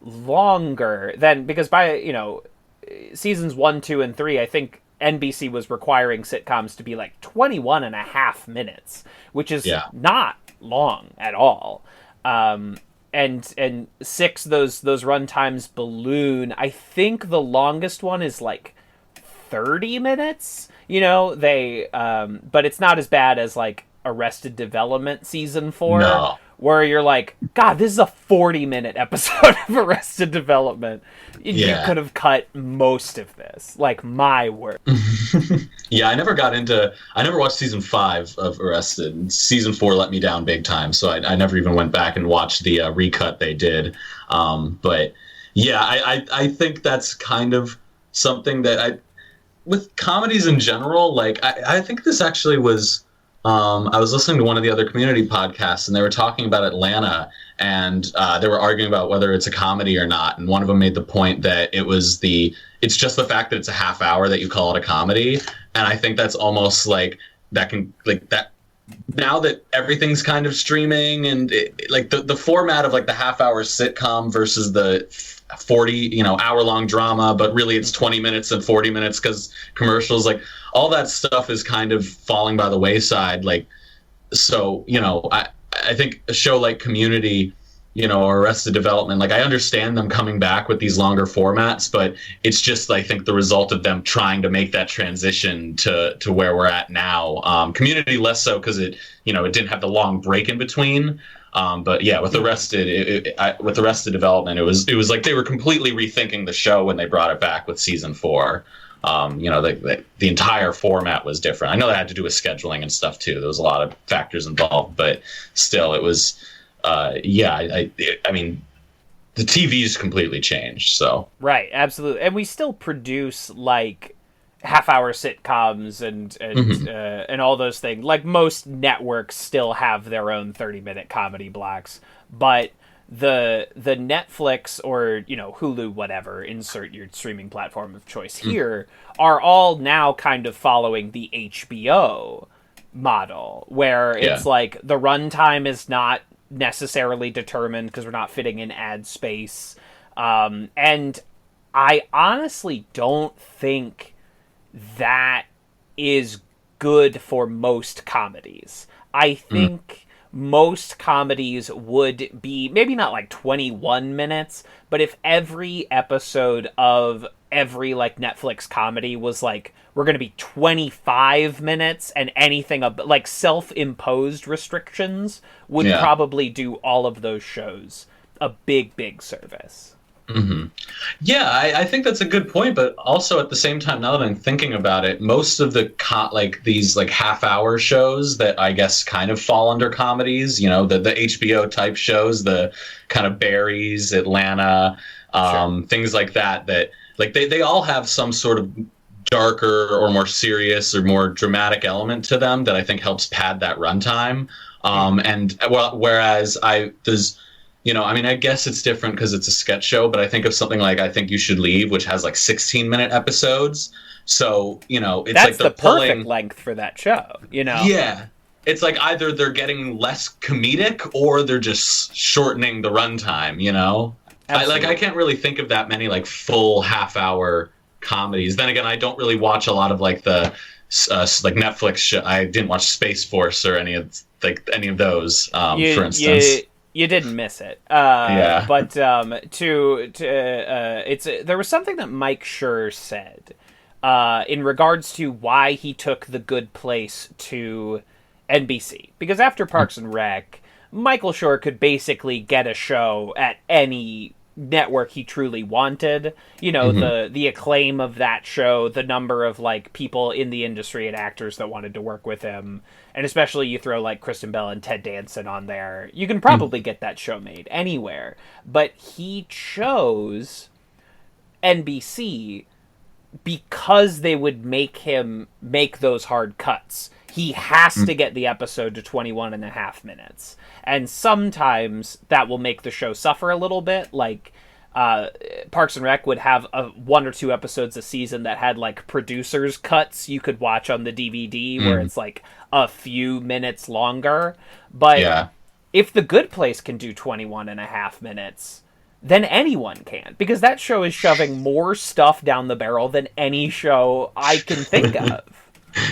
longer than, because by seasons 1, 2, and 3, I think NBC was requiring sitcoms to be like 21 and a half minutes, which is not long at all. And 6, those run times balloon. I think the longest one is like 30 minutes. But it's not as bad as like Arrested Development season 4, where you're like, God, this is a 40-minute episode of Arrested Development. You could have cut most of this. Like, my word. Yeah, I never watched season 5 of Arrested. Season 4 let me down big time, so I never even went back and watched the recut they did. But yeah, I think that's kind of something that with comedies in general, like, I think this actually was, I was listening to one of the other community podcasts, and they were talking about Atlanta, and they were arguing about whether it's a comedy or not. And one of them made the point that it's just the fact that it's a half hour that you call it a comedy. And I think that's almost like that can, like, that now that everything's kind of streaming, and like the format of like the half hour sitcom versus the 40 hour long drama, but really it's 20 minutes and 40 minutes because commercials, like all that stuff is kind of falling by the wayside. Like, so I think a show like Community, or Arrested Development, like I understand them coming back with these longer formats, but it's just, I think, the result of them trying to make that transition to where we're at now. Community less so because it didn't have the long break in between. But yeah, with Arrested Development, it was like they were completely rethinking the show when they brought it back with season 4. The entire format was different. I know that had to do with scheduling and stuff too. There was a lot of factors involved, but still, it was. I mean, the TV's completely changed. So right, absolutely, and we still produce like half-hour sitcoms and all those things. Like most networks still have their own 30-minute comedy blocks, but the Netflix or Hulu, whatever, insert your streaming platform of choice here, are all now kind of following the HBO model, where it's like the runtime is not necessarily determined because we're not fitting in ad space, and I honestly don't think that is good for most comedies. I think most comedies would be maybe not like 21 minutes, but if every episode of every like Netflix comedy was like, we're going to be 25 minutes, and anything like self-imposed restrictions would probably do all of those shows a big service. Mm-hmm. Yeah, I think that's a good point, but also at the same time, now that I'm thinking about it, most of the these like half-hour shows that I guess kind of fall under comedies, the HBO type shows, the kind of Barry's, Atlanta, things like that like they all have some sort of darker or more serious or more dramatic element to them that I think helps pad that runtime. Whereas I guess it's different because it's a sketch show, but I think of something like I Think You Should Leave, which has like 16-minute episodes. So, it's that's like they're the perfect length for that show, Yeah. It's like either they're getting less comedic or they're just shortening the runtime, I can't really think of that many like full half-hour comedies. Then again, I don't really watch a lot of like the like Netflix show. I didn't watch Space Force or any of those, for instance. You didn't miss it. Yeah. But there was something that Mike Schur said in regards to why he took The Good Place to NBC. Because after Parks and Rec, Michael Schur could basically get a show at any network he truly wanted. The acclaim of that show, the number of like people in the industry and actors that wanted to work with him, and especially you throw like Kristen Bell and Ted Danson on there, you can probably get that show made anywhere. But he chose NBC because they would make him make those hard cuts. He has to get the episode to 21 and a half minutes. And sometimes that will make the show suffer a little bit. Like, Parks and Rec would have 1 or 2 episodes a season that had, like, producers' cuts you could watch on the DVD where it's, like, a few minutes longer. But if The Good Place can do 21 and a half minutes, then anyone can. Because that show is shoving more stuff down the barrel than any show I can think of.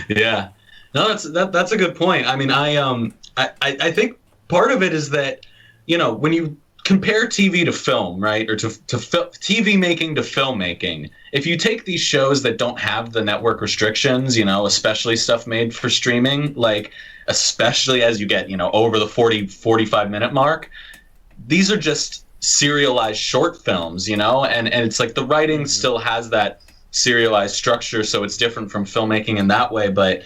Yeah. No, that's a good point. I mean, I think part of it is that, when you compare TV to film, right, or to TV making to filmmaking, if you take these shows that don't have the network restrictions, especially stuff made for streaming, like especially as you get, over the 45 minute mark, these are just serialized short films, and it's like the writing still has that serialized structure, so it's different from filmmaking in that way, but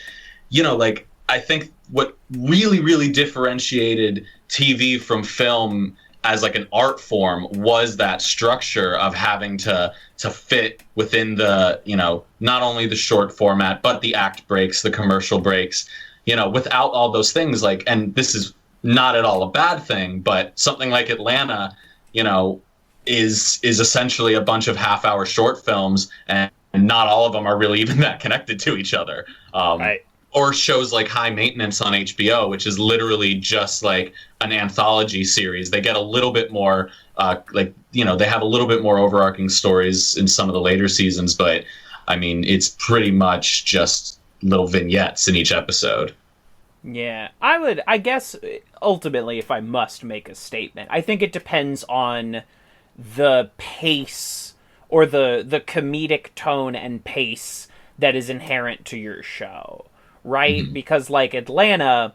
like I think what really, really differentiated TV from film as like an art form was that structure of having to fit within the, not only the short format, but the act breaks, the commercial breaks, without all those things, like, and this is not at all a bad thing, but something like Atlanta, is essentially a bunch of half-hour short films, and not all of them are really even that connected to each other. Right. Or shows like High Maintenance on HBO, which is literally just like an anthology series. They get a little bit more, they have a little bit more overarching stories in some of the later seasons, but I mean, it's pretty much just little vignettes in each episode. Yeah, I guess, ultimately, if I must make a statement, I think it depends on the pace or the comedic tone and pace that is inherent to your show. Right? Mm-hmm. Because, like, Atlanta,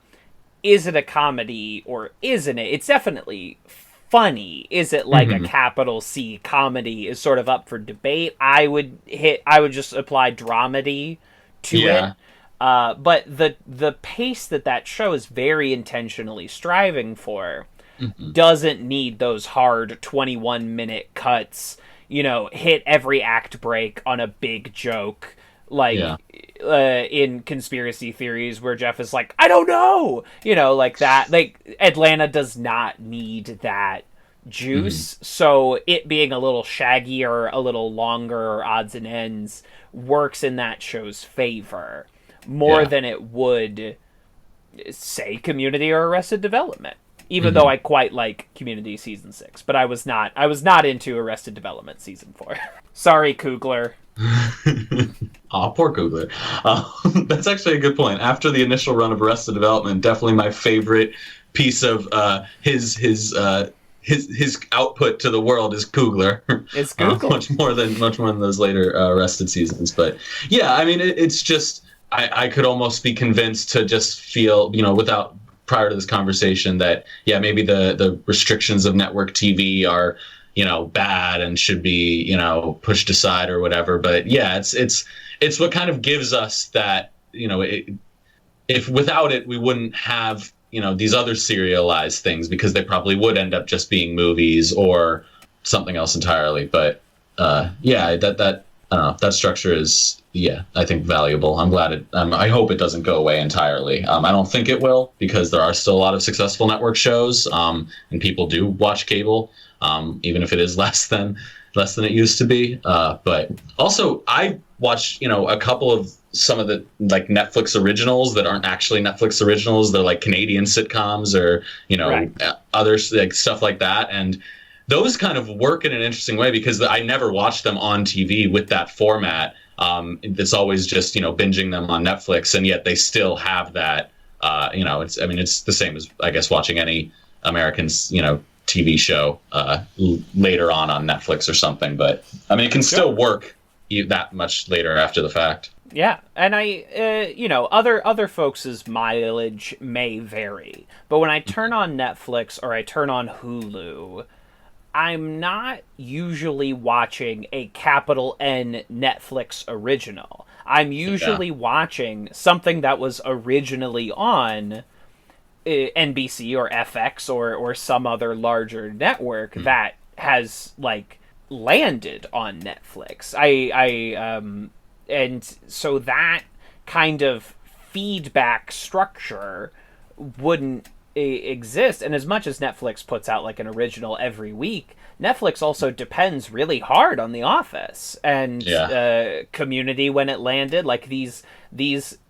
is it a comedy or isn't it? It's definitely funny. Is it like a capital C comedy is sort of up for debate. I would just apply dramedy to it. But the pace that show is very intentionally striving for doesn't need those hard 21-minute cuts, hit every act break on a big joke. Like, in conspiracy theories where Jeff is like, I don't know, like that. Like, Atlanta does not need that juice. So it being a little shaggier, a little longer, odds and ends, works in that show's favor more than it would, say, Community or Arrested Development. Even though I quite like Community season 6, but I was not into Arrested Development season 4. Sorry, Koogler. Aw, poor Koogler. That's actually a good point. After the initial run of Arrested Development, definitely my favorite piece of his output to the world is Koogler. It's Koogler. much more than those later Arrested seasons. But yeah, I mean, it's just I could almost be convinced to just feel, without prior to this conversation that maybe the restrictions of network TV are bad and should be, pushed aside or whatever. But yeah, it's what kind of gives us that, if without it, we wouldn't have, these other serialized things, because they probably would end up just being movies or something else entirely. But yeah, that structure is, I think valuable. I'm glad I hope it doesn't go away entirely. I don't think it will, because there are still a lot of successful network shows, and people do watch cable, even if it is less than it used to be. But also, I watched, a couple of some of the like Netflix originals that aren't actually Netflix originals. They're like Canadian sitcoms or, right. Others, like stuff like that. And those kind of work in an interesting way, because I never watched them on TV with that format. It's always just, binging them on Netflix, and yet they still have that, it's the same as, I guess, watching any American, TV show later on Netflix or something. But it can still work that much later after the fact. Yeah, and other folks' mileage may vary, but when I turn on Netflix or I turn on Hulu, I'm not usually watching a capital N Netflix original. I'm usually watching something that was originally on NBC or FX or some other larger network that has like landed on Netflix. And so that kind of feedback structure wouldn't exist. And as much as Netflix puts out like an original every week, Netflix also depends really hard on The Office and Community when it landed. Like these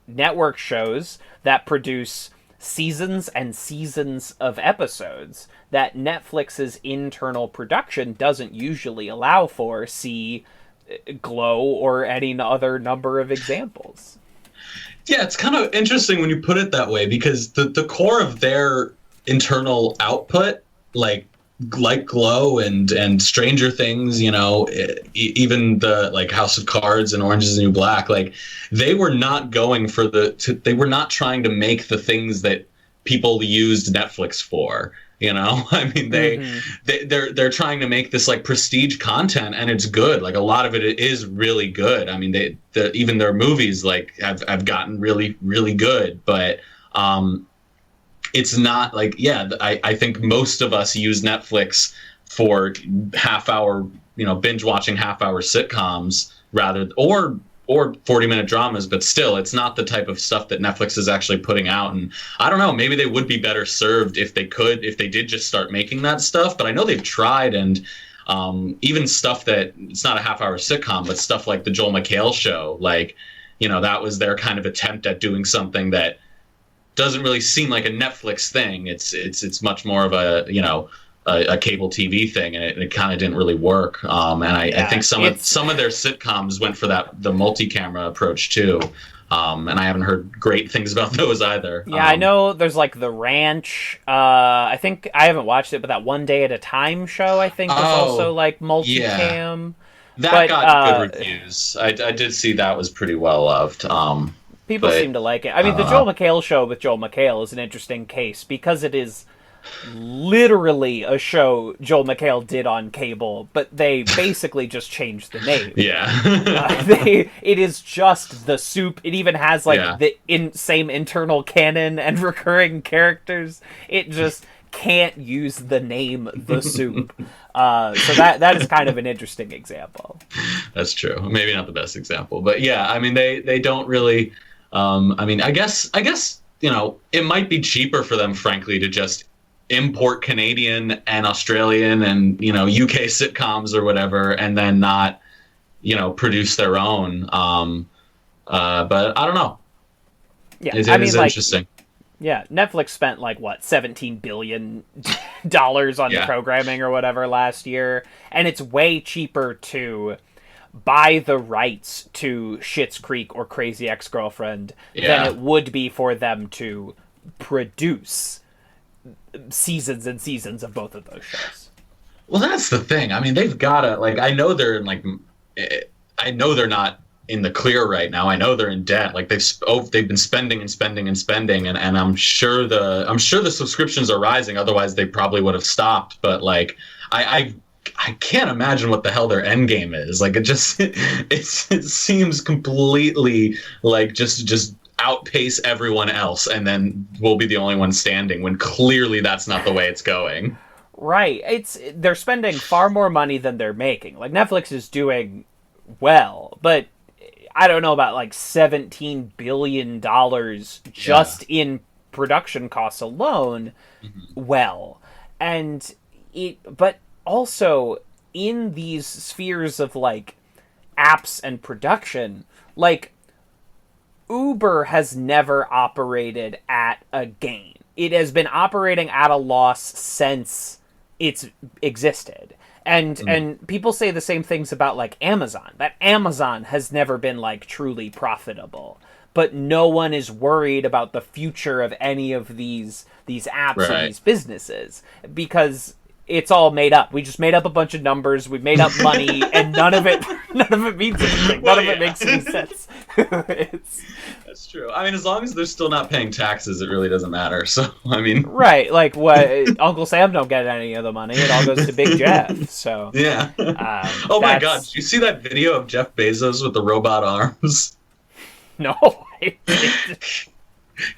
network shows that produce seasons and seasons of episodes that Netflix's internal production doesn't usually allow for. See Glow or any other number of examples. Yeah, it's kind of interesting when you put it that way, because the core of their internal output, like Glow and Stranger Things, even the like House of Cards and Orange is the New Black, like they were not going for they were not trying to make the things that people used Netflix for. They're trying to make this like prestige content, and it's good. Like a lot of it is really good. Even their movies like have gotten really, really good, but it's not like, I think most of us use Netflix for half-hour, binge watching half-hour sitcoms or 40-minute dramas, but still, it's not the type of stuff that Netflix is actually putting out. And I don't know, maybe they would be better served if they did just start making that stuff. But I know they've tried, and even stuff that it's not a half-hour sitcom, but stuff like the Joel McHale show, like, that was their kind of attempt at doing something that doesn't really seem like a Netflix thing. It's much more of a cable TV thing, and it kind of didn't really work. And I think some of their sitcoms went for the multi-camera approach too. And I haven't heard great things about those either. Yeah, I know there's like The Ranch. I think I haven't watched it, but that One Day at a Time show, I think, is also like multi-cam. Yeah. That got good reviews. I did see that was pretty well loved. People seem to like it. The Joel McHale show with Joel McHale is an interesting case, because it is literally a show Joel McHale did on cable, but they basically just changed the name. Yeah. It is just The Soup. It even has like the same internal canon and recurring characters. It just can't use the name The Soup. So that is kind of an interesting example. That's true. Maybe not the best example, but yeah, they don't really. I guess it might be cheaper for them, frankly, to just import Canadian and Australian and UK sitcoms or whatever, and then not produce their own. But I don't know. Yeah, it is interesting. Yeah, Netflix spent like $17 billion on programming or whatever last year, and it's way cheaper to buy the rights to Schitt's Creek or Crazy Ex-Girlfriend than it would be for them to produce seasons and seasons of both of those shows. Well, that's the thing. They've gotta, like, I know they're not in the clear right now. I know they're in debt. Like they've been spending and spending and spending, and I'm sure the subscriptions are rising. Otherwise, they probably would have stopped. But like I I can't imagine what the hell their end game is. Like, it seems completely like just outpace everyone else, and then we'll be the only one standing, when clearly that's not the way it's going. Right. They're spending far more money than they're making. Like, Netflix is doing well, but I don't know about like $17 billion just in production costs alone. Well, and but also in these spheres of like apps and production, like Uber has never operated at a gain. It has been operating at a loss since it's existed. And people say the same things about like Amazon. That Amazon has never been like truly profitable. But no one is worried about the future of any of these apps or these businesses, because it's all made up. We just made up a bunch of numbers. We made up money, and none of it means anything. None of it makes any sense. That's true. I mean, as long as they're still not paying taxes, it really doesn't matter. So, I mean, right? Like, what? Uncle Sam don't get any of the money. It all goes to Big Jeff. So yeah. Oh my God! Did you see that video of Jeff Bezos with the robot arms? No.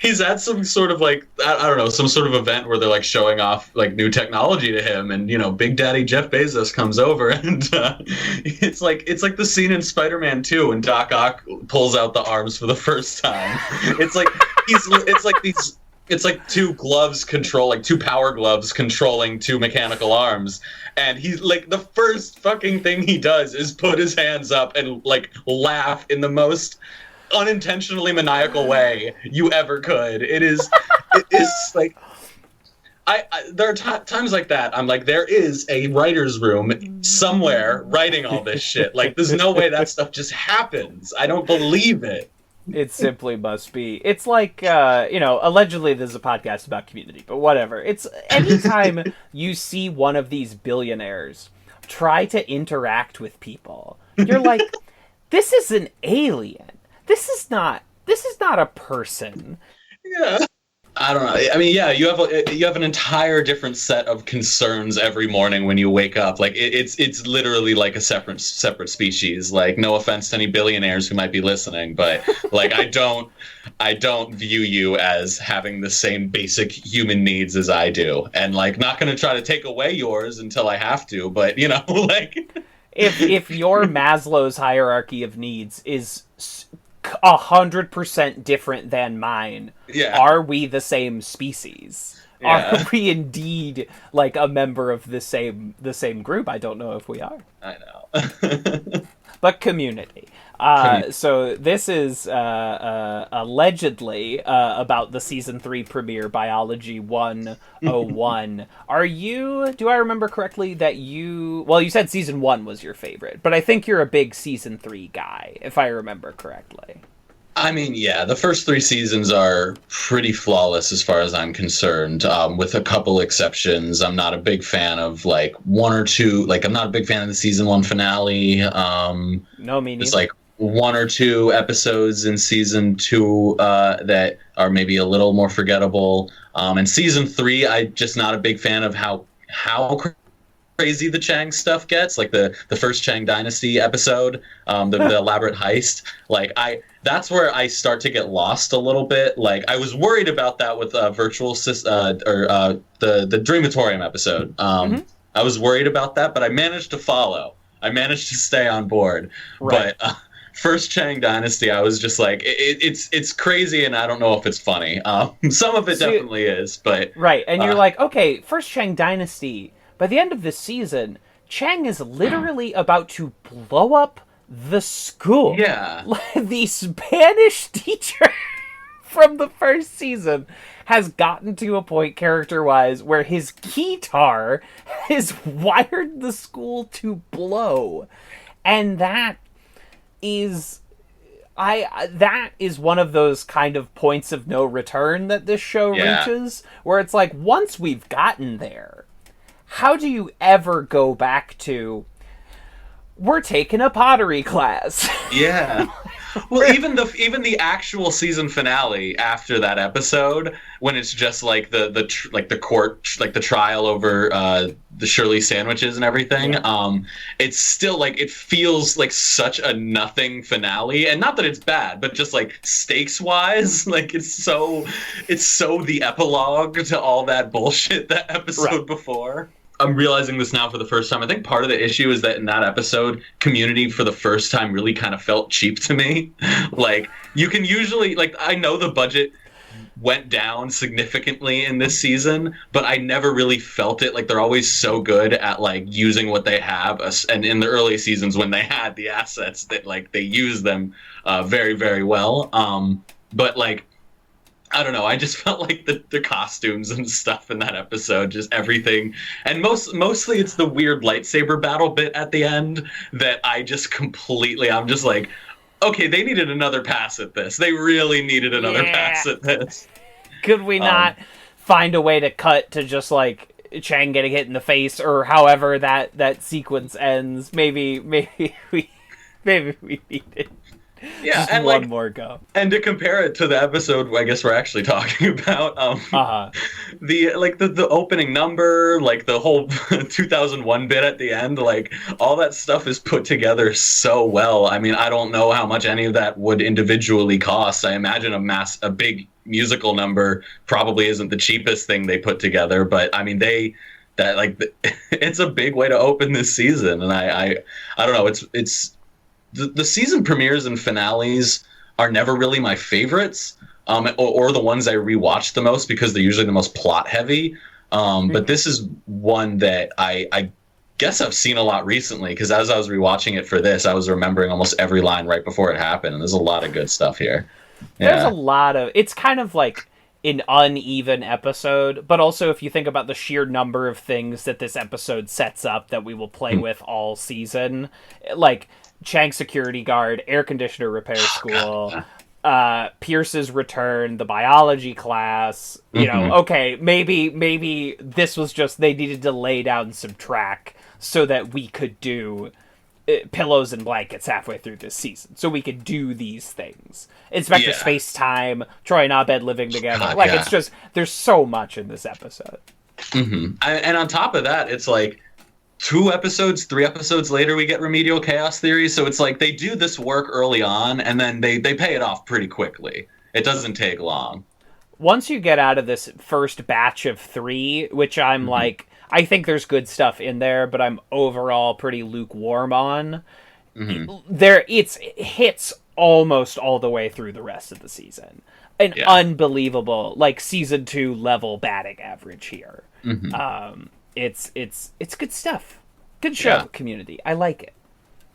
He's at some sort of like, I don't know, some sort of event where they're like showing off like new technology to him, and you know, Big Daddy Jeff Bezos comes over, and it's like the scene in Spider-Man 2 when Doc Ock pulls out the arms for the first time. It's like two power gloves controlling two mechanical arms, and he's like, the first fucking thing he does is put his hands up and like laugh in the most unintentionally maniacal way you ever could. It is like, I there are times like that I'm like, there is a writer's room somewhere writing all this shit. Like, there's no way that stuff just happens. I don't believe it. It simply must be. It's like, allegedly this is a podcast about Community, but whatever. It's anytime you see one of these billionaires try to interact with people, you're like, this is an alien. This is not a person. Yeah. I don't know. I mean, yeah, you have an entire different set of concerns every morning when you wake up. Like, it's literally like a separate species. Like, no offense to any billionaires who might be listening, but like, I don't view you as having the same basic human needs as I do, and like, not going to try to take away yours until I have to. But you know, like, if your Maslow's hierarchy of needs is 100% different than mine, are we the same species? Are we indeed like a member of the same group? I don't know if we are. I know. But Community. So this is allegedly about the season 3 premiere, Biology 101. Do I remember correctly that you said season 1 was your favorite, but I think you're a big season 3 guy, if I remember correctly. I mean, yeah, the first 3 seasons are pretty flawless as far as I'm concerned, with a couple exceptions. I'm not a big fan of like one or two. Like, I'm not a big fan of the season 1 finale. No, me neither. It's like 1 or 2 episodes in season 2 that are maybe a little more forgettable. And season 3, I'm just not a big fan of how crazy the Chang stuff gets. Like the first Chang Dynasty episode, the elaborate heist. Like, that's where I start to get lost a little bit. Like, I was worried about that with the Dreamatorium episode. I was worried about that, but I managed to follow. I managed to stay on board. Right. But first Chang Dynasty, I was just like, it's crazy, and I don't know if it's funny. Some of it definitely is, but right. And you're like, okay, first Chang Dynasty. By the end of this season, Chang is literally about to blow up the school. Yeah. The Spanish teacher from the first season has gotten to a point, character-wise, where his guitar has wired the school to blow. And that is one of those kind of points of no return that this show reaches, where it's like, once we've gotten there, how do you ever go back to, we're taking a pottery class? Yeah. Well, even the actual season finale after that episode, when it's just like the court, like the trial over the Shirley sandwiches and everything, it's still like it feels like such a nothing finale, and not that it's bad, but just like stakes wise, like it's so the epilogue to all that bullshit that episode before. I'm realizing this now for the first time. I think part of the issue is that in that episode, Community for the first time really kind of felt cheap to me. Like, you can usually, like, I know the budget went down significantly in this season, but I never really felt it. Like, they're always so good at, like, using what they have. And in the early seasons when they had the assets, that, like, they use them very, very well. But, like, I don't know. I just felt like the costumes and stuff in that episode, just everything, and mostly it's the weird lightsaber battle bit at the end that I just completely. I'm just like, okay, they needed another pass at this. They really needed another pass at this. Could we not find a way to cut to just like Chang getting hit in the face, or however that sequence ends? Maybe we need it. Yeah, just and one like, more go. And to compare it to the episode, I guess we're actually talking about the opening number, like the whole 2001 bit at the end, like all that stuff is put together so well. I mean, I don't know how much any of that would individually cost. I imagine a big musical number probably isn't the cheapest thing they put together, but I mean it's a big way to open this season, and I don't know, it's. The season premieres and finales are never really my favorites, or the ones I rewatch the most because they're usually the most plot heavy. But this is one that I guess I've seen a lot recently, because as I was rewatching it for this, I was remembering almost every line right before it happened, and there's a lot of good stuff here. Yeah. There's a lot of... It's kind of like an uneven episode, but also if you think about the sheer number of things that this episode sets up that we will play with all season, like... Chang's security guard, air conditioner repair school, Pierce's return, the biology class. You know, okay, maybe this was just they needed to lay down some track so that we could do pillows and blankets halfway through this season, so we could do these things. Inspector Space Time, Troy and Abed living together. It's just there's so much in this episode. And on top of that, it's like 3 episodes later, we get Remedial Chaos Theory. So it's like they do this work early on, and then they pay it off pretty quickly. It doesn't take long. Once you get out of this first batch of 3, which I'm like, I think there's good stuff in there, but I'm overall pretty lukewarm on. It hits almost all the way through the rest of the season. An unbelievable, like, season 2 level batting average here. It's good stuff. Good show, Community. I like it.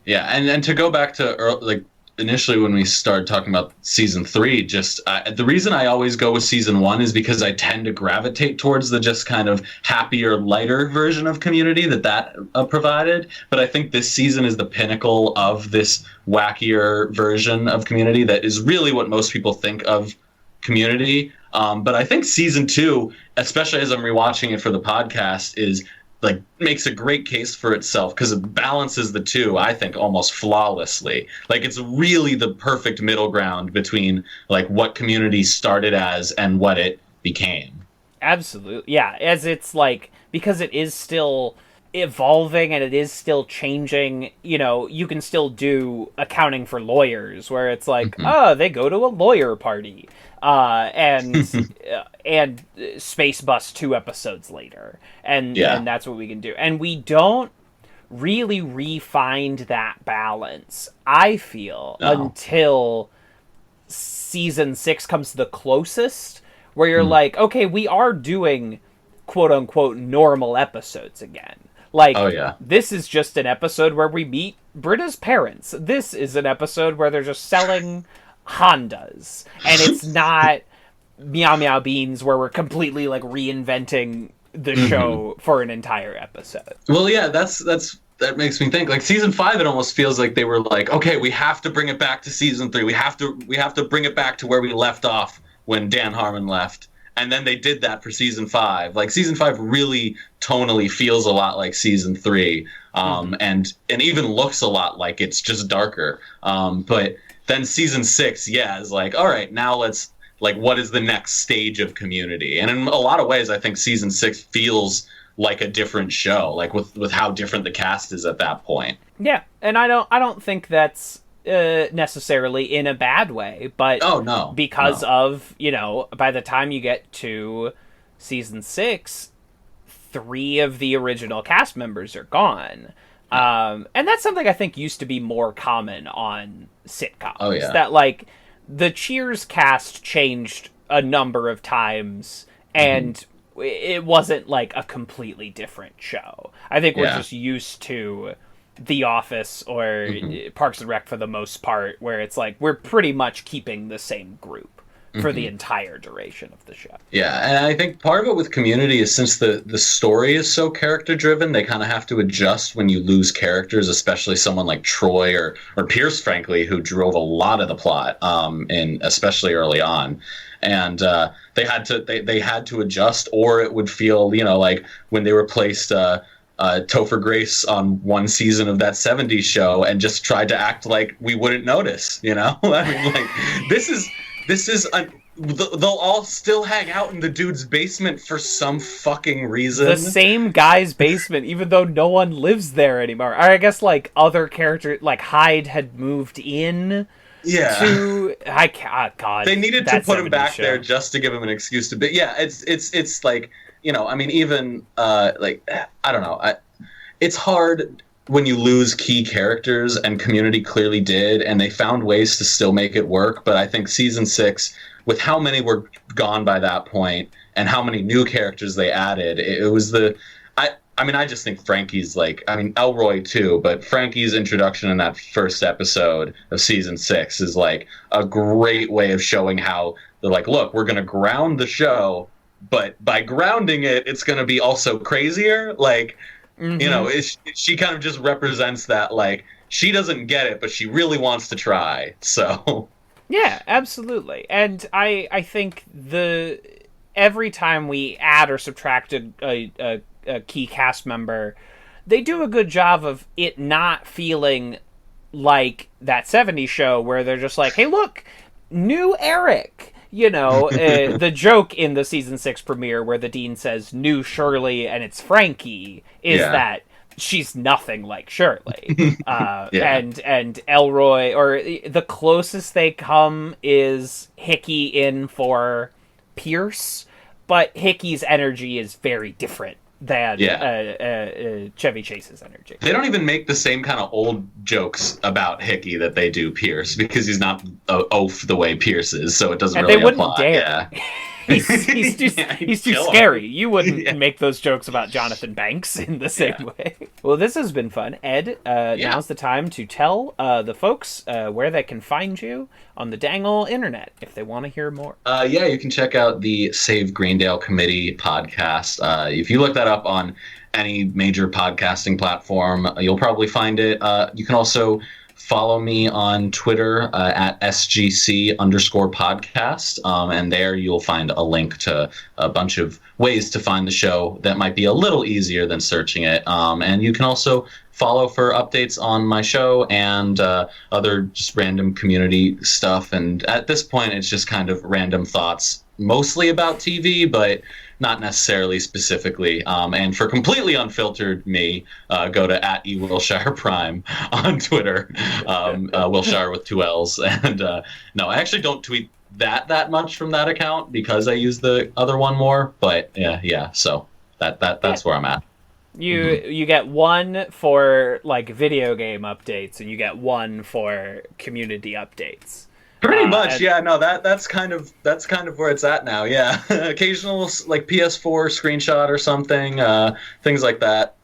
Yeah, and to go back to initially when we started talking about season 3, just the reason I always go with season 1 is because I tend to gravitate towards the just kind of happier, lighter version of Community that provided. But I think this season is the pinnacle of this wackier version of Community that is really what most people think of Community. But I think season 2, especially as I'm rewatching it for the podcast, is like makes a great case for itself because it balances the two, I think, almost flawlessly. Like, it's really the perfect middle ground between like what Community started as and what it became. Absolutely. Yeah, as it's like, because it is still evolving and it is still changing, you know, you can still do Accounting for Lawyers where it's like, they go to a lawyer party. And Space Bus 2 episodes later, and that's what we can do. And we don't really re-find that balance, I feel, until season 6 comes the closest, where you're like, okay, we are doing quote-unquote normal episodes again. Like, this is just an episode where we meet Britta's parents. This is an episode where they're just selling Hondas, and it's not Meow Meow Beans where we're completely like reinventing the show for an entire episode. Well, yeah, that makes me think like season 5, it almost feels like they were like, okay, we have to bring it back to season 3. We have to bring it back to where we left off when Dan Harmon left. And then they did that for season 5. Like, season 5 really tonally feels a lot like season 3, and even looks a lot like it's just darker. But then season 6, is like, all right, now let's, like, what is the next stage of Community? And in a lot of ways, I think season 6 feels like a different show, like with how different the cast is at that point. Yeah, and I don't think that's necessarily in a bad way, but because of, by the time you get to season 6, 3 of the original cast members are gone. And that's something I think used to be more common on sitcoms. Oh, yeah. That, like, the Cheers cast changed a number of times, and it wasn't, like, a completely different show. I think we're just used to The Office or Parks and Rec for the most part, where it's like, we're pretty much keeping the same group for the entire duration of the show. Yeah, and I think part of it with Community is since the story is so character-driven, they kind of have to adjust when you lose characters, especially someone like Troy or Pierce, frankly, who drove a lot of the plot, especially early on. And they had to adjust, or it would feel, like when they replaced Topher Grace on one season of that 70s show and just tried to act like we wouldn't notice, I mean, like, this is they'll all still hang out in the dude's basement for some fucking reason. The same guy's basement, even though no one lives there anymore. Or I guess, like, other characters, like Hyde had moved in. Yeah. God. They needed to put him back there just to give him an excuse to be. Yeah, it's like, I mean, even like, I don't know. It's hard when you lose key characters, and Community clearly did, and they found ways to still make it work. But I think season 6, with how many were gone by that point and how many new characters they added, it was I mean, I just think Frankie's, like, I mean, Elroy too, but Frankie's introduction in that first episode of season 6 is, like, a great way of showing how they're like, look, we're going to ground the show, but by grounding it, it's going to be also crazier. Like, she kind of just represents that, like, she doesn't get it, but she really wants to try. So, yeah, absolutely. And I think every time we add or subtract a key cast member, they do a good job of it not feeling like that 70s show where they're just like, hey, look, new Eric. The joke in the season 6 premiere where the dean says new Shirley and it's Frankie is that she's nothing like Shirley. And Elroy, or the closest they come is Hickey in for Pierce, but Hickey's energy is very different than Chevy Chase's energy. They don't even make the same kind of old jokes about Hickey that they do Pierce, because he's not oaf the way Pierce is, so it doesn't really apply. They wouldn't dare. Yeah. He's too scary. You wouldn't make those jokes about Jonathan Banks in the same way. Well, this has been fun. Ed, now's the time to tell the folks where they can find you on the dang ol' internet if they want to hear more. You can check out the Save Greendale Committee podcast. If you look that up on any major podcasting platform, you'll probably find it. You can also follow me on Twitter at SGC_podcast. And there you'll find a link to a bunch of ways to find the show that might be a little easier than searching it. And you can also follow for updates on my show and other just random community stuff. And at this point, it's just kind of random thoughts, mostly about TV, but not necessarily specifically. And for completely unfiltered me, go to @eWilshirePrime on Twitter, Wilshire with 2 L's. And no, I actually don't tweet that much from that account because I use the other one more. But so that's where I'm at. You get one for, like, video game updates, and you get one for community updates. Pretty much, that's kind of where it's at now. Yeah, occasional, like, PS4 screenshot or something, things like that.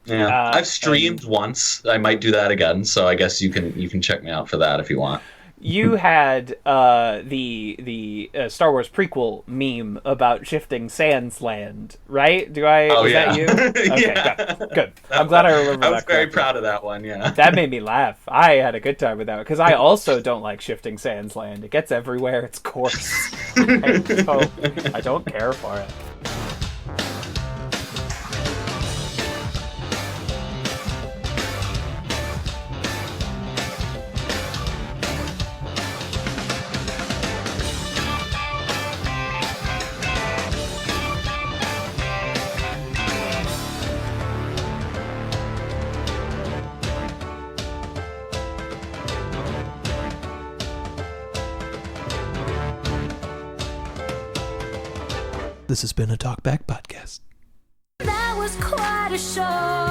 I've streamed once. I might do that again. So I guess you can check me out for that if you want. You had the Star Wars prequel meme about shifting Sans Land, right? Was that you? Okay, good. I'm glad I remember that. I was very proud of that one, yeah. That made me laugh. I had a good time with that, because I also don't like shifting Sans Land. It gets everywhere. It's coarse. I don't care for it. This has been a Talkback Podcast. That was quite a show.